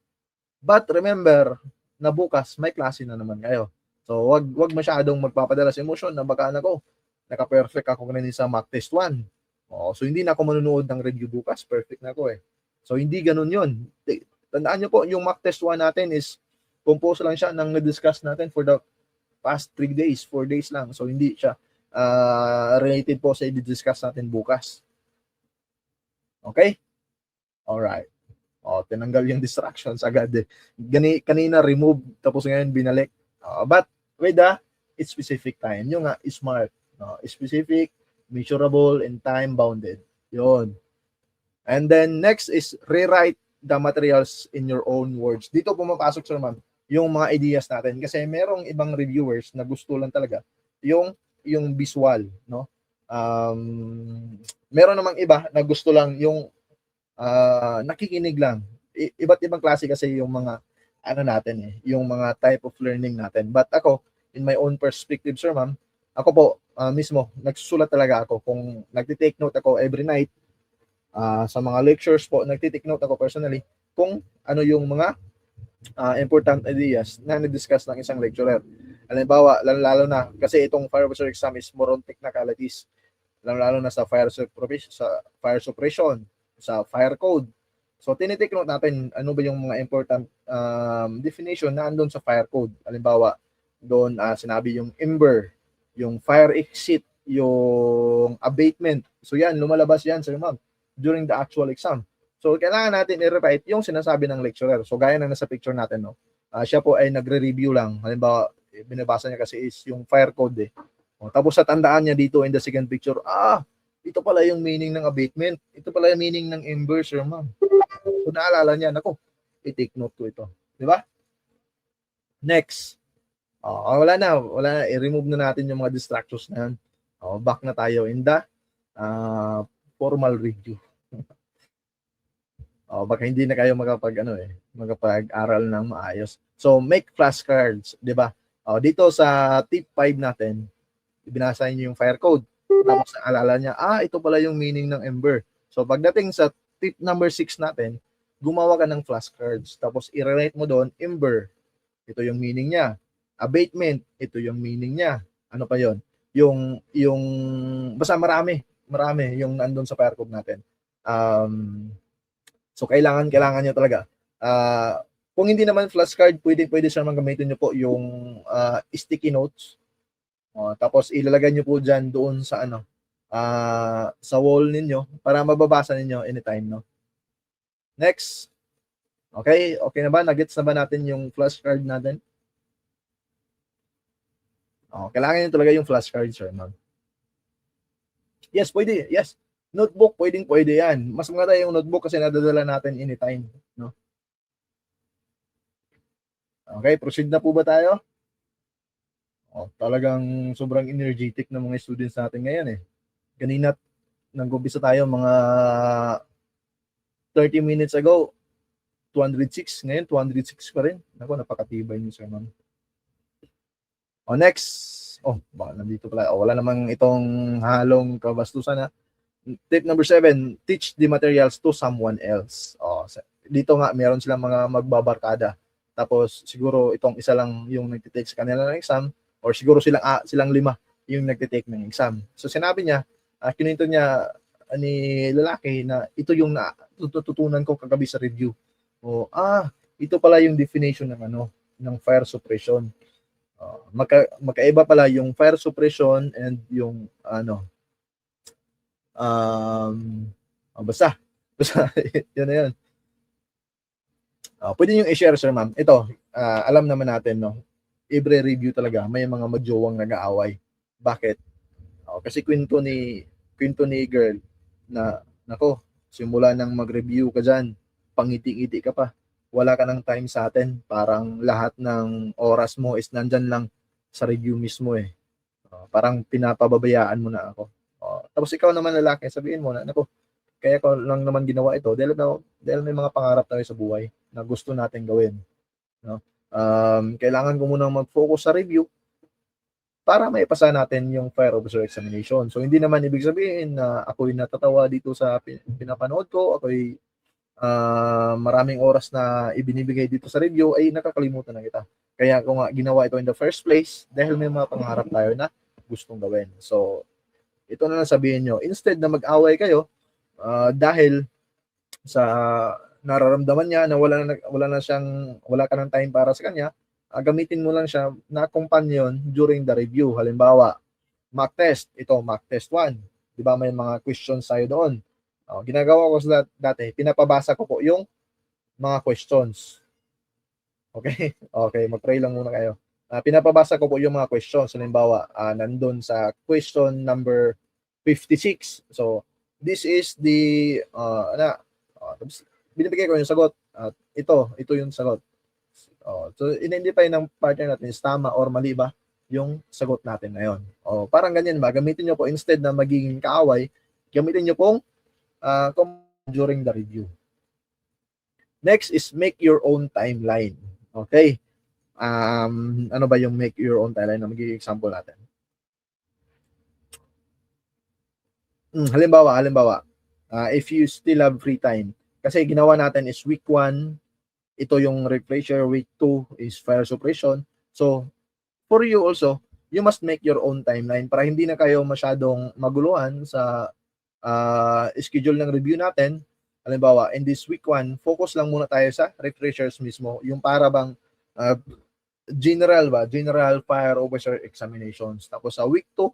Speaker 1: But remember, na bukas, may klase na naman kayo. So, wag masyadong magpapadala sa emosyon na baka naka-perfect ako kanina sa mock test 1. So, hindi na ako manunood ng review bukas. Perfect na ako So, hindi ganun yun. Tandaan nyo po, yung mock test 1 natin is compose lang siya ng na-discuss natin for the past 3 days, 4 days lang. So, hindi siya related po sa i-discuss natin bukas. Okay? Alright. Tinanggal yung distractions agad kanina remove, tapos ngayon binalik. But with the specific time. Yung smart. Specific, measurable, and time-bounded. Yun. And then next is rewrite the materials in your own words. Dito pumapasok, sir, ma'am, yung mga ideas natin. Kasi merong ibang reviewers na gusto lang talaga yung visual, no? Meron namang iba na gusto lang yung nakikinig lang. Iba't ibang klase kasi yung mga natin yung mga type of learning natin. But ako, in my own perspective, sir, ma'am, ako po mismo, nagsusulat talaga ako. Kung nagtitake note ako every night, sa mga lectures po, nagtitake note ako personally kung ano yung mga important ideas na na-discuss ng isang lecturer. Halimbawa, lalo na, kasi itong fire officer exam is more on technicalities, lalo na sa fire suppression, sa fire code. So, tinitake note natin ano ba yung mga important definition na andun sa fire code. Halimbawa, doon sinabi yung ember, yung fire exit, yung abatement. So, yan, lumalabas yan, sir, ma'am, during the actual exam. So, kailangan natin i-repeat yung sinasabi ng lecturer. So, gaya na nasa picture natin, no? Siya po ay nagre-review lang. Halimbawa, binabasa niya kasi is yung fire code tapos sa tandaan niya dito in the second picture, ito pala yung meaning ng abatement. Ito pala yung meaning ng ember, sir, ma'am. So, naalala niya, nako, i-take note ko ito. Di ba? Next. Wala na. I-remove na natin yung mga distractions na yan. Back na tayo in the formal review. Baka hindi na kayo magapag-aral ng maayos. So, make flashcards, di ba? Dito sa tip 5 natin, ibinasa niyo yung fire code. Tapos naalala niya, ito pala yung meaning ng ember. So, pagdating sa tip number 6 natin, gumawa ka ng flashcards. Tapos, i-relate mo doon, ember. Ito yung meaning niya. Abatement, ito yung meaning niya. Ano pa yon? Basta marami yung nandun sa fire code natin. So, kailangan nyo talaga. Kung hindi naman flashcard, pwede siya gamitin nyo po yung sticky notes. Tapos, ilalagay nyo po dyan doon sa sa wall ninyo para mababasa ninyo anytime, no? Next. Okay na ba? Nagets na ba natin yung flashcard natin? Kailangan nyo talaga yung flashcard, sir, ma'am. Yes, pwede. Yes. Notebook, pwede yan. Mas maganda yung notebook kasi nadadala natin anytime, no? Okay, proceed na po ba tayo? Talagang sobrang energetic ng mga students natin ngayon eh. Kanina nag-umpisa tayo mga 30 minutes ago, 206, ngayon 206 pa rin. Naku, napakatibay niyo, sir, ma'am. Next. Baka nandito pala. Wala namang itong halong kabastusan na. Tip number 7, teach the materials to someone else. Dito nga, meron silang mga magbabarkada. Tapos, siguro itong isa lang yung nagtitake sa kanila ng exam or siguro silang 5 yung nagtitake ng exam. So, sinabi niya, kininto niya ni lalaki na ito yung natututunan ko kagabi sa review. Ito pala yung definition ng fire suppression. Magkaiba pala yung fire suppression and yung basta yun na yun. Pwede nyo i-share, sir, ma'am. Ito, alam naman natin, no? Every review talaga, may mga magjowang nag-aaway. Bakit? Kasi kwento ni girl na, nako, simula nang mag-review ka dyan, pangiti-ngiti ka pa. Wala ka ng time sa atin. Parang lahat ng oras mo is nandyan lang sa review mismo eh. Parang pinapababayaan mo na ako. Tapos ikaw naman lalaki, sabihin mo na, nako, kaya ko lang naman ginawa ito dahil may mga pangarap tayo sa buhay na gusto natin gawin. No? Kailangan ko munang mag-focus sa review para maipasa natin yung fire officer examination. So, hindi naman ibig sabihin na ako'y natatawa dito sa pinapanood ko, ako'y maraming oras na ibinibigay dito sa review, ay nakakalimutan na kita. Kaya ko nga ginawa ito in the first place dahil may mga pangarap tayo na gustong gawin. So, ito na lang sabihin nyo, instead na mag-away kayo dahil sa nararamdaman niya na wala ka ng time para sa kanya, gamitin mo lang siya na companion during the review. Halimbawa, mock test. Ito, mock test 1. Di ba may mga questions tayo doon? Ginagawa ko dati, pinapabasa ko po yung mga questions. Okay? Okay, mag-pray lang muna kayo. Pinapabasa ko po yung mga questions. Halimbawa, nandun sa question number 56. So, this is the, binibigay ko yung sagot. Ito yung sagot. So, identify ng partner natin is tama or mali ba yung sagot natin ngayon. Parang ganyan ba? Gamitin nyo po, instead na magiging kaaway, gamitin nyo pong during the review. Next is make your own timeline. Okay? Ano ba yung make your own timeline na magiging example natin? Halimbawa, if you still have free time, kasi ginawa natin is week 1, ito yung refresher, week 2 is fire suppression. So, for you also, you must make your own timeline para hindi na kayo masyadong maguluhan sa schedule ng review natin. Halimbawa, in this week 1, focus lang muna tayo sa refreshers mismo, yung para bang general fire officer examinations. Tapos sa week 2,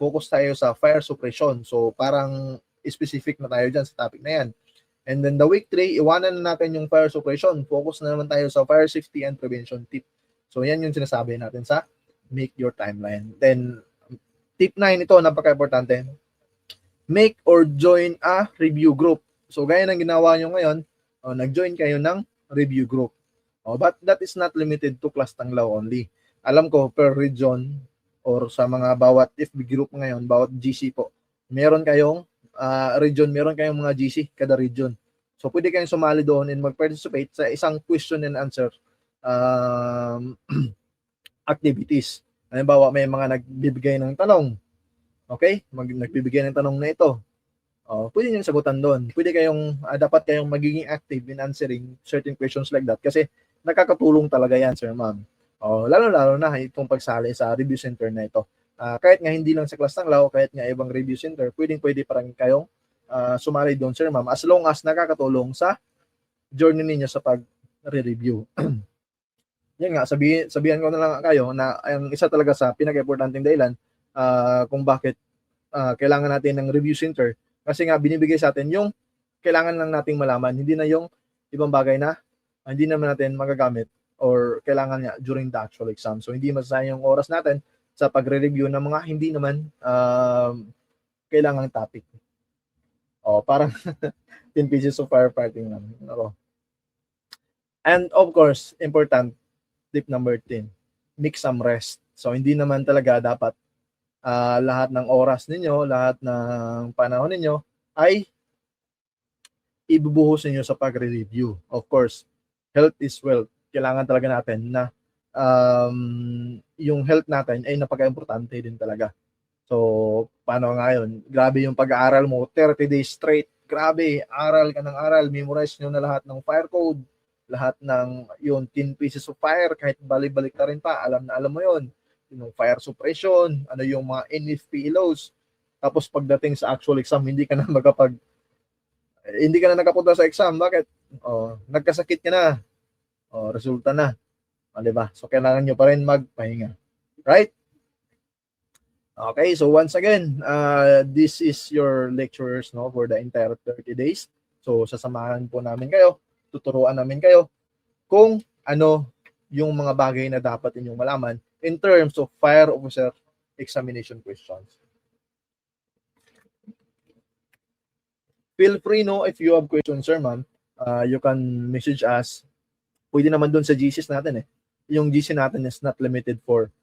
Speaker 1: focus tayo sa fire suppression. So parang specific na tayo dyan sa topic na yan. And then the week 3, iwanan na natin yung fire suppression. Focus na naman tayo sa fire safety and prevention tip. So yan yung sinasabi natin sa make your timeline. Then tip 9 ito, napaka-importante. Make or join a review group. So gaya ng ginawa nyo ngayon, nag-join kayo ng review group. But that is not limited to Class Tanglaw only. Alam ko per region or sa mga bawat FB group ngayon, bawat GC po, meron kayong region, meron kayong mga GC kada region. So pwede kayong sumali doon and mag-participate sa isang question and answer activities. Halimbawa, may mga nagbibigay ng tanong. Okay? Nagbibigay ng tanong na ito. Pwede nyo sagutan doon. Pwede kayong, dapat kayong magiging active in answering certain questions like that kasi nakakatulong talaga yan, sir, ma'am. Lalo-lalo na itong pagsali sa review center na ito. Kahit nga hindi lang sa Class Tanglaw, kahit nga ibang review center, pwede pa rin kayong sumali doon, sir, ma'am, as long as nakakatulong sa journey ninyo sa pag-review. Yan nga, sabihan ko na lang kayo na ang isa talaga sa pinaka-importanting dahilan kung bakit kailangan natin ng review center kasi nga binibigay sa atin yung kailangan lang nating malaman, hindi na yung ibang bagay na hindi naman natin magagamit or kailangan niya during the actual exam. So hindi masasayang yung oras natin sa pagre-review ng mga hindi naman kailangang topic. Parang 10 pieces of firefighting lang. And of course, important tip number 10, make some rest. So hindi naman talaga dapat lahat ng oras ninyo, lahat ng panahon ninyo ay ibubuhos ninyo sa pagre-review. Of course, health is wealth. Kailangan talaga natin na yung health natin ay napaka-importante din talaga. So, paano nga yun? Grabe yung pag-aaral mo, 30 days straight. Grabe, aral ka ng aral. Memorize nyo na lahat ng fire code, lahat ng yung 10 pieces of fire, kahit balik-balik ka rin pa, alam mo yun. Yung fire suppression, ano yung mga NFPLOs. Tapos pagdating sa actual exam, hindi ka na nakapunta sa exam. Bakit? Nagkasakit ka na. Resulta na. Diba? So, kailangan nyo pa rin magpahinga. Right? Okay, so once again, this is your lecturers for the entire 30 days. So, sasamahan po namin kayo, tuturuan namin kayo kung ano yung mga bagay na dapat inyong malaman in terms of fire officer examination questions. Feel free, if you have questions, sir, ma'am, you can message us. Pwede naman doon sa GCs natin Yung GC natin is not limited for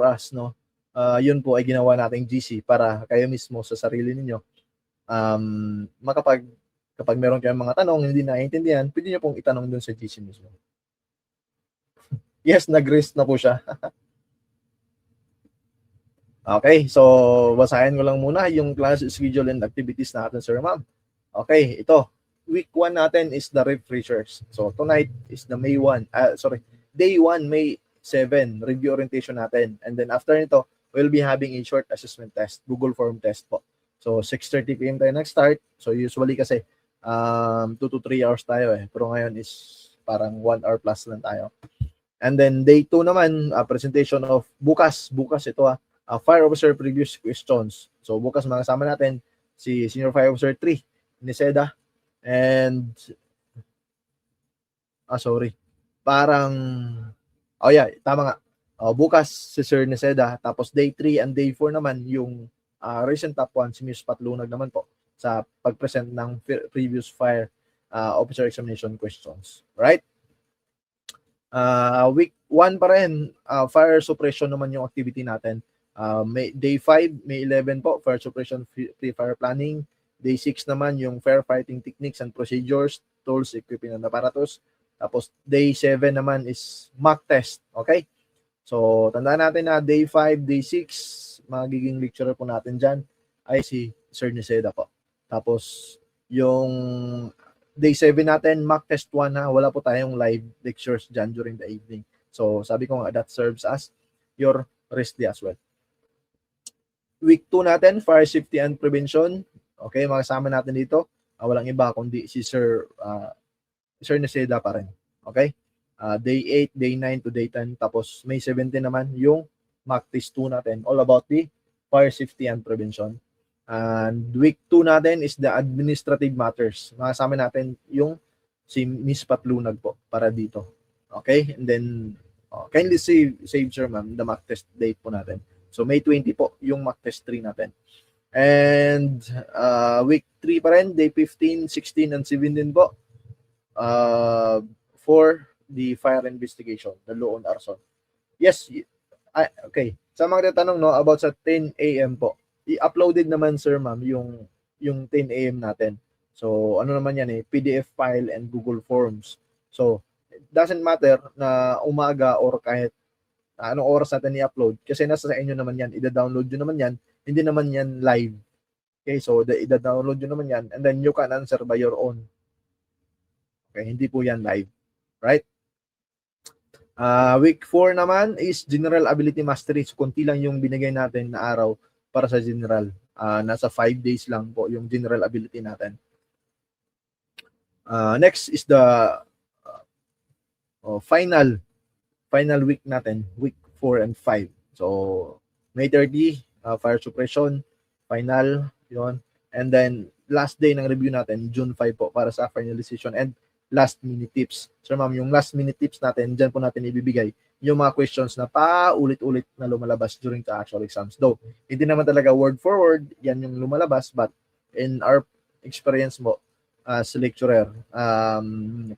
Speaker 1: us, yun po ay ginawa nating GC para kayo mismo sa sarili ninyo kapag meron kayong mga tanong hindi naiintindihan, pwede nyo pong itanong doon sa GC mismo. Yes, nag-rest na po siya. Okay, so basahin ko lang muna yung class schedule and activities natin, sir, ma'am. Okay, ito. Week 1 natin is the refreshers. So tonight is the day 1, May 7, review orientation natin. And then after nito, we'll be having a short assessment test, Google form test po. So 6:30 PM tayo nag-start. So usually kasi 2 to 3 hours tayo Pero ngayon is parang 1 hour plus lang tayo. And then day 2 naman, presentation of bukas ito Fire Officer Previous Questions. So bukas makasama natin si Senior Fire Officer 3, Niseda, and tama nga. Bukas si Sir Niseda, tapos day 3 and day 4 naman yung recent top 1 si Ms. Patlunag naman po sa pag-present ng previous fire officer examination questions. Right? Week 1 pa rin, fire suppression naman yung activity natin. Day 5, May 11 po, fire suppression pre-fire planning. Day 6 naman yung firefighting techniques and procedures, tools, equipment, and apparatus. Tapos day 7 naman is mock test. Okay? So, tandaan natin na day 5, day 6, magiging lecturer po natin dyan ay si Sir Niseda po. Tapos, yung day 7 natin, mock test 1 wala po tayong live lectures dyan during the evening. So, sabi ko nga, that serves as your rest day as well. Week 2 natin, fire safety and prevention. Okay, makasama natin dito. Walang iba kundi si Sir Niseda pa rin. Okay? Day 8, day 9 to day 10. Tapos May 17 naman yung mock test 2 natin. All about the fire safety and prevention. And week 2 natin is the administrative matters. Makasama natin yung si Miss Patlunag po para dito. Okay? And then, kindly save sir ma'am, the mock test date po natin. So May 20 po yung mock test 3 natin. And week 3 pa rin, day 15, 16, and 17 po. for the fire investigation, the law on arson. Yes, okay. Sa mga tatanong no about sa 10 AM po, i-uploaded naman sir ma'am yung 10 AM natin. So ano naman yan PDF file and Google Forms. So it doesn't matter na umaga or kahit anong oras natin i-upload kasi nasa sa inyo naman yan, ida-download nyo naman yan, hindi naman yan live. Okay, so ida-download nyo naman yan and then you can answer by your own. Okay, hindi po yan live. Right? Week 4 naman is General Ability Mastery. So, konti lang yung binigay natin na araw para sa General. Nasa 5 days lang po yung General Ability natin. Next is the final week natin, week 4 and 5. So, May 30, Fire Suppression, final, yon. And then, last day ng review natin, June 5 po para sa final decision and last minute tips. So ma'am, yung last minute tips natin, dyan po natin ibibigay yung mga questions na paulit-ulit na lumalabas during the actual exams. Though, hindi naman talaga word for word, yan yung lumalabas, but in our experience mo as lecturer,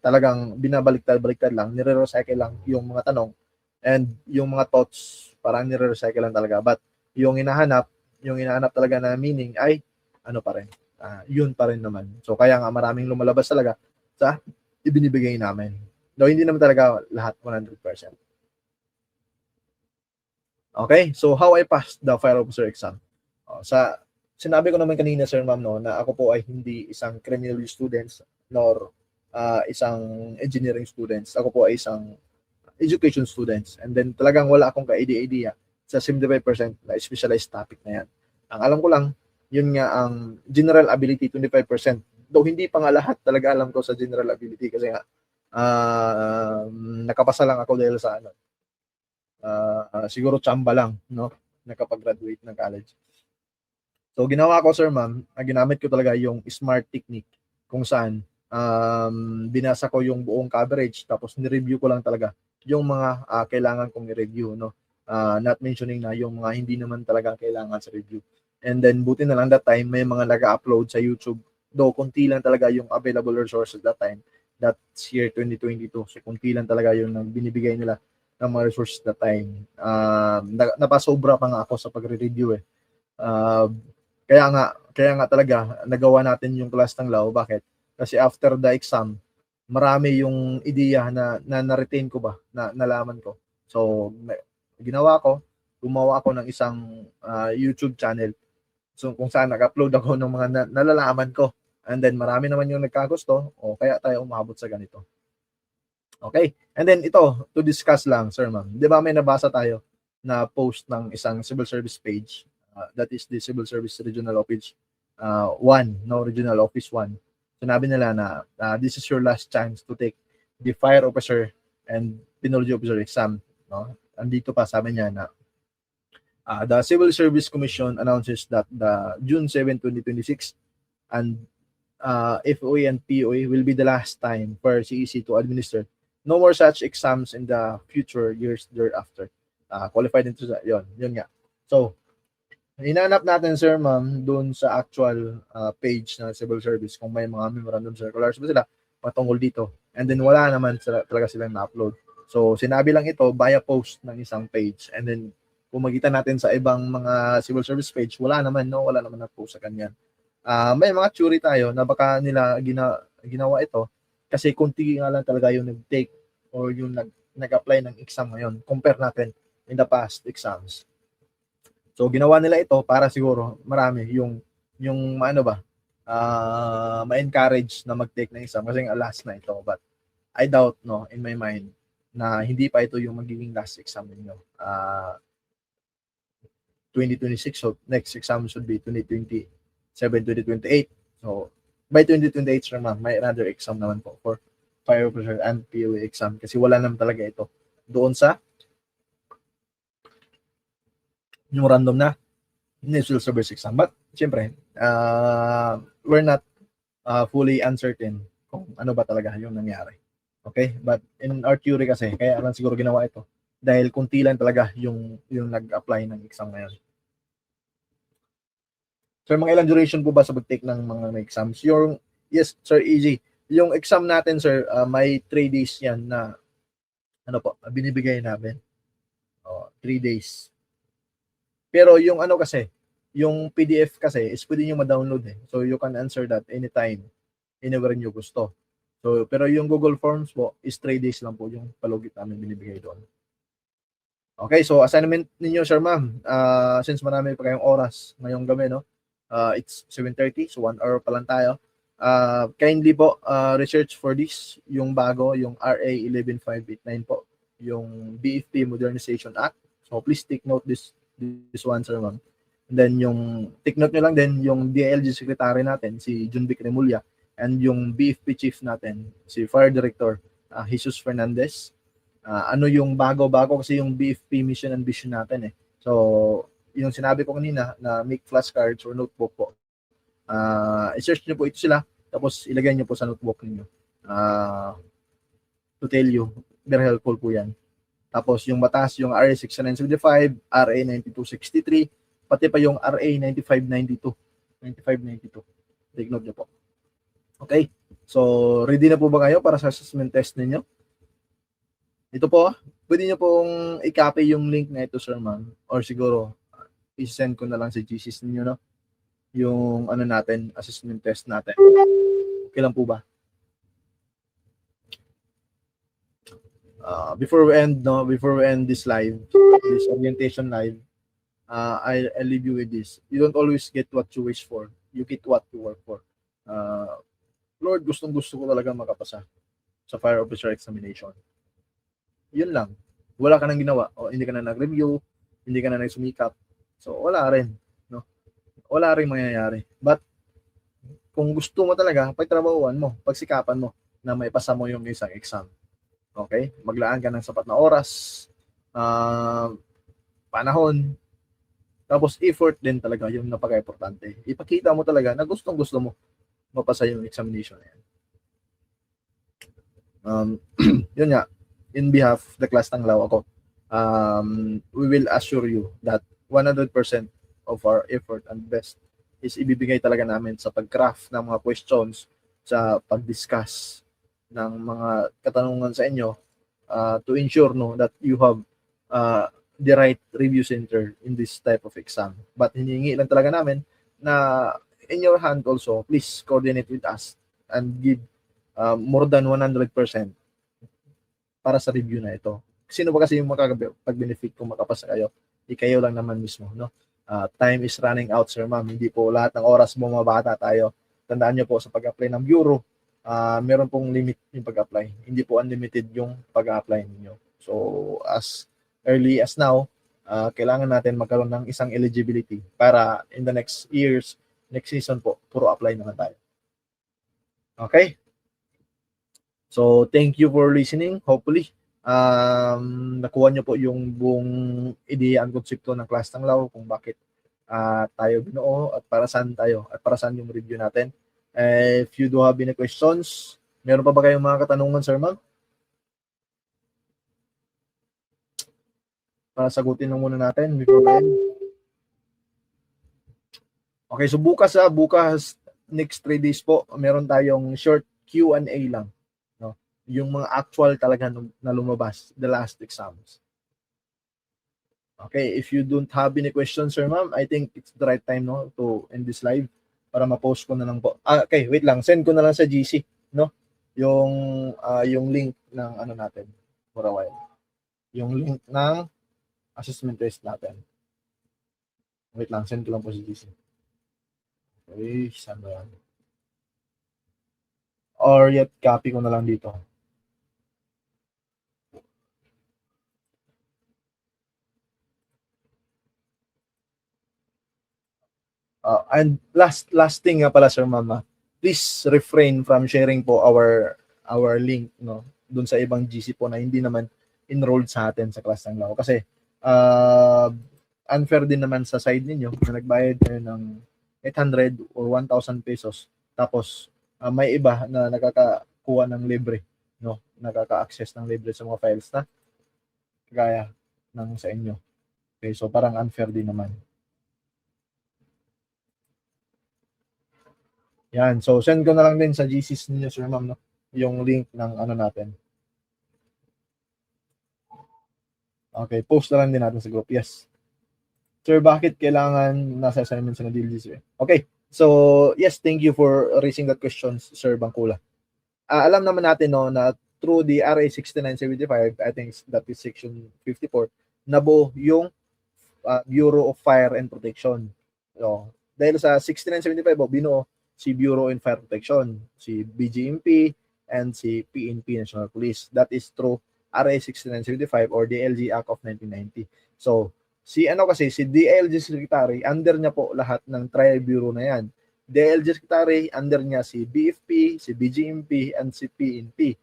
Speaker 1: talagang binabaliktad-baliktad lang, nire-recycle lang yung mga tanong and yung mga thoughts, parang nire-recycle lang talaga. But yung hinahanap talaga na meaning ay ano pa rin, yun pa rin naman. So kaya nga maraming lumalabas talaga sa ibinibigay namin. No, hindi naman talaga lahat 100%. Okay, so how I passed the fire officer exam. Sinabi ko naman kanina sir ma'am no, na ako po ay hindi isang criminology students nor isang engineering students. Ako po ay isang education students. And then talagang wala akong ka-idea sa 75% na specialized topic na yan. Ang alam ko lang, yun nga ang general ability 25%. Though hindi pa nga lahat talaga alam ko sa general ability kasi nga nakapasa lang ako dahil sa siguro tsamba lang no nakapag-graduate ng college. So ginawa ko sir ma'am, ginamit ko talaga yung SMART technique kung saan binasa ko yung buong coverage tapos ni-review ko lang talaga yung mga kailangan kong i-review no. Not mentioning na yung mga hindi naman talaga kailangan sa review. And then buti na lang that time may mga nag-upload sa YouTube. Though konti lang talaga yung available resources that time. That's year 2022. So konti lang talaga yung binibigay nila ng mga resources that time. Napasobra pa nga ako sa pagre-review kaya nga talaga nagawa natin yung class ng law. Bakit? Kasi after the exam, marami yung ideya na na-retain ko ba, na nalaman ko. So gumawa ako ng isang YouTube channel. So kung saan nag-upload ako ng mga nalalaman ko. And then marami naman yung nagkagusto o kaya tayo umabot sa ganito. Okay? And then ito, to discuss lang, sir ma'am. Di ba may nabasa tayo na post ng isang civil service page. That is the Civil Service Regional Office 1, no, Regional Office 1. Sinabi nila na this is your last chance to take the fire officer and penology officer exam. No? Andito pa sabi niya na the Civil Service Commission announces that the June 7, 2026 and FOA and POA will be the last time for CEC to administer no more such exams in the future years thereafter. Qualified into yun nga. So, hinanap natin sir ma'am doon sa actual page ng Civil Service kung may mga memorandum circulars ba sila patungkol dito. And then wala naman talaga silang na-upload. So, sinabi lang ito via post ng isang page. And then, kung magkita natin sa ibang mga civil service page, wala naman na-post sa kanyan. May mga theory tayo na baka nila ginawa ito kasi kunti nga lang talaga yung nag-take or yung nag-apply ng exam ngayon compare natin in the past exams. So ginawa nila ito para siguro marami yung ma-encourage na mag-take ng exam kasi last na ito, but I doubt no in my mind na hindi pa ito yung magiging last exam ninyo. 2026, so next exam should be 2028. So, by 2028, sir ma'am, may another exam naman po for fire officer and POA exam kasi wala naman talaga ito doon sa yung random na initial service exam. But, siyempre, we're not fully uncertain kung ano ba talaga yung nangyari. Okay? But in our theory kasi, kaya lang siguro ginawa ito dahil kunti lang talaga yung nag-apply ng exam ngayon. Sir, mga ilang duration po ba sa pag-take ng mga exams? Yes, Sir EJ. yung exam natin, sir, may 3 days yan na ano po, binibigay namin. 3 days. Pero yung ano kasi, yung PDF kasi is pwede nyo ma-download eh. So you can answer that anytime, anywhere nyo gusto. So, pero yung Google Forms po is 3 days lang po yung palugit namin binibigay doon. Okay, so assignment ninyo, sir, ma'am, since marami pa kayong oras ngayong gabi, no? It's 7:30, so 1 hour pa lang tayo. Kindly po, research for this, yung bago, yung RA 11589 po, yung BFP Modernization Act. So please take note this one, sir, ma'am. And then yung take note nyo lang din yung DILG secretary natin, si Junvic Remulla, and yung BFP chief natin, si Fire Director Jesus Fernandez. Ano yung bago-bago kasi yung BFP mission and vision natin eh. So, yung sinabi ko kanina na make flashcards or notebook po. I-search nyo po ito sila, tapos ilagay nyo po sa notebook niyo. To tell you, very helpful po yan. Tapos yung batas, yung RA 6975, RA 9263, pati pa yung RA 9592. 9592. Take note nyo po. Okay? So, ready na po ba kayo para sa assessment test ninyo? Ito po, pwede nyo pong i-copy yung link na ito, sir, ma'am. Or siguro, i-send ko na lang sa GCs ninyo, no? Yung ano natin, assessment test natin. Okay lang po ba? Before we end this live, this orientation live, I leave you with this. You don't always get what you wish for. You get what you work for. Lord, gustong-gusto ko talaga makapasa sa fire officer examination. Yun lang. Wala ka nang ginawa. O hindi ka na nag-review, hindi ka na nagsumikap. So, wala rin. No? Wala rin mangyayari. But, kung gusto mo talaga, pagtrabahuan mo, pagsikapan mo, na maipasa mo yung isang exam. Okay? Maglaan ka ng sapat na oras, panahon, tapos effort din talaga yung napaka-importante. Ipakita mo talaga na gustong-gusto mo mapasa yung examination na yan. Yun nga, in behalf of the class Tanglaw ako, we will assure you that 100% of our effort and best is ibibigay talaga namin sa pag-craft ng mga questions, sa pag-discuss ng mga katanungan sa inyo to ensure no that you have the right review center in this type of exam. But hinihingi lang talaga namin na in your hand also, please coordinate with us and give more than 100% para sa review na ito. Sino ba kasi yung makakapag-benefit kung makapasa kayo? Kayo lang naman mismo, no? Time is running out, sir, ma'am. Hindi po lahat ng oras bumabata tayo. Tandaan nyo po sa pag-apply ng bureau, meron pong limit yung pag-apply. Hindi po unlimited yung pag-apply ninyo. So, as early as now, kailangan natin magkaroon ng isang eligibility para in the next years, next season po, puro apply naman tayo. Okay? So, thank you for listening. Hopefully, nakuha nyo po yung buong ideya at konsepto ng Class Tanglaw kung bakit tayo binuo at para saan tayo at para saan yung review natin. If you do have any questions, meron pa ba kayong mga katanungan, sir, ma'am? Para sagutin lang muna natin before we end. Okay, so bukas next 3 days po, meron tayong short Q&A lang. No? Yung mga actual talaga na lumabas, the last exams. Okay, if you don't have any questions, sir, ma'am, I think it's the right time no to end this live para ma-post ko na lang po. Okay, wait lang, send ko na lang sa GC, no? Yung link ng ano natin for a while. Yung link ng assessment test natin. Wait lang, send ko lang po sa GC. Okay, saan ba yan? Or yet, copy ko na lang dito. And last thing nga pala, sir, mama, please refrain from sharing po our link no doon sa ibang GC po na hindi naman enrolled sa atin sa Class Tanglaw kasi unfair din naman sa side ninyo na nagbayad kayo ng 800 or 1,000 pesos tapos may iba na nakakakuha ng libre no, nakaka-access ng libre sa mga files na kagaya ng sa inyo. Okay, so parang unfair din naman. Yan. So, send ko na lang din sa GCs ninyo, sir, ma'am, no? Yung link ng ano natin. Okay, post na lang din natin sa group. Yes. Sir, bakit kailangan nasa assignment sa DLG, sir? Okay. So, yes, thank you for raising that question, Sir Bangkula. Alam naman natin, no, na through the RA 6975, I think that is section 54, nabuo yung Bureau of Fire and Protection. So, dahil sa 6975, binuo si Bureau of Fire Protection, si BGMP, and si PNP National Police. That is through RA 6975 or DLG Act of 1990. So, si DLG Secretary, under niya po lahat ng tri-bureau na yan. DLG Secretary, under niya si BFP, si BGMP, and si PNP.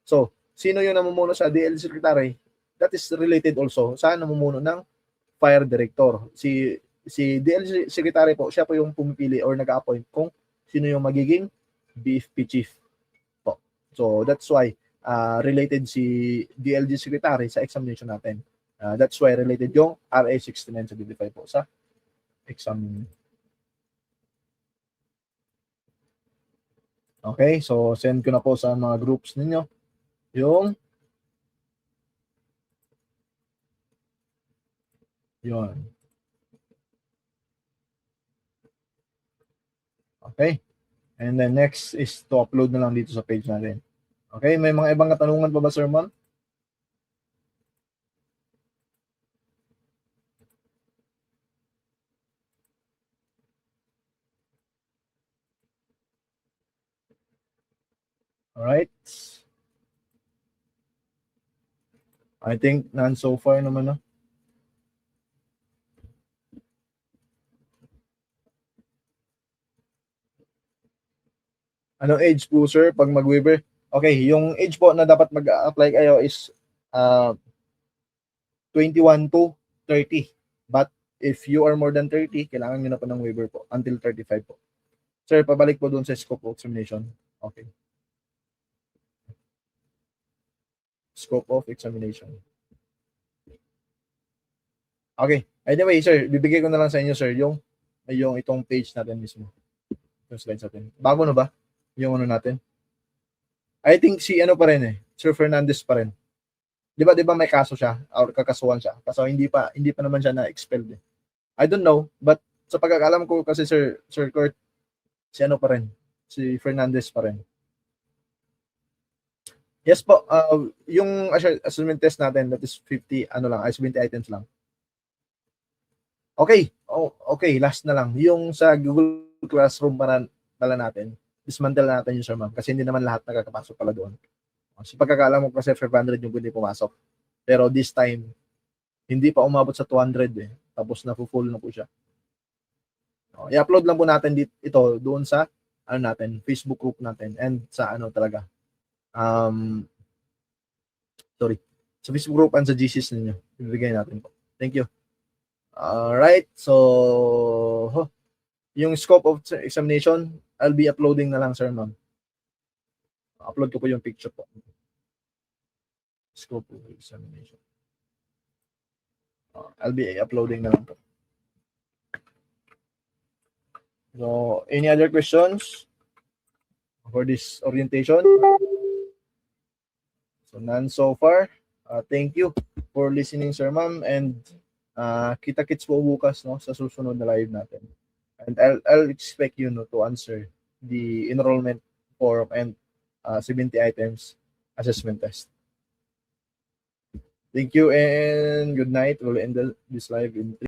Speaker 1: So, sino yung namumuno sa DLG Secretary? That is related also sa namumuno ng Fire Director. Si DLG Secretary po, siya po yung pumipili or nag-appoint kung sino yung magiging BFP Chief po. So, that's why related si DLG Secretary sa examination natin. That's why related yung RA 6975 po sa exam. Okay, so send ko na po sa mga groups ninyo yung yun. Okay. And then next is to upload na lang dito sa page natin. Okay, may mga ibang katanungan pa ba, Sir Mon? Alright. I think none so far naman, no? Anong age po, sir, pag mag-waiver? Okay, yung age po na dapat mag-apply kayo is 21 to 30. But if you are more than 30, kailangan nyo na po ng waiver po until 35 po. Sir, pabalik po doon sa scope of examination. Okay. Scope of examination. Okay. Anyway, sir, bibigay ko na lang sa inyo, sir, yung itong page natin mismo. Yung slides natin. Bago na ba? Yung ano natin? I think si ano pa rin Sir Fernandez pa rin. Di ba may kaso siya or kakasuhan siya. Kaso hindi pa naman siya na-expelled eh. I don't know, but sa pagkakalam ko kasi Sir Kurt, si ano pa rin, si Fernandez pa rin. Yes po, yung assessment test natin, that is 50 items lang. Okay, okay, last na lang. Yung sa Google Classroom pala natin, dismantle natin yung, sir, ma'am, kasi hindi naman lahat nakakapasok pala doon. Sa pagkakaalam mo kasi 500 yung pwede pumasok. Pero this time, hindi pa umabot sa 200 eh. Tapos na full na po siya. I-upload lang po natin ito doon sa Facebook group natin and sa talaga. Sa Facebook group and sa GCs ninyo. Ibigay natin po. Thank you. Alright, so yung scope of examination, I'll be uploading na lang, sir, ma'am. Upload ko po yung picture po. Scope of examination. I'll be uploading na lang po. So, any other questions for this orientation? So, none so far. Thank you for listening, sir, ma'am, and kita-kits po bukas, no, sa susunod na live natin. And I'll expect you, no, to answer the enrollment form and 70 items assessment test. Thank you and good night. We'll end this live in 3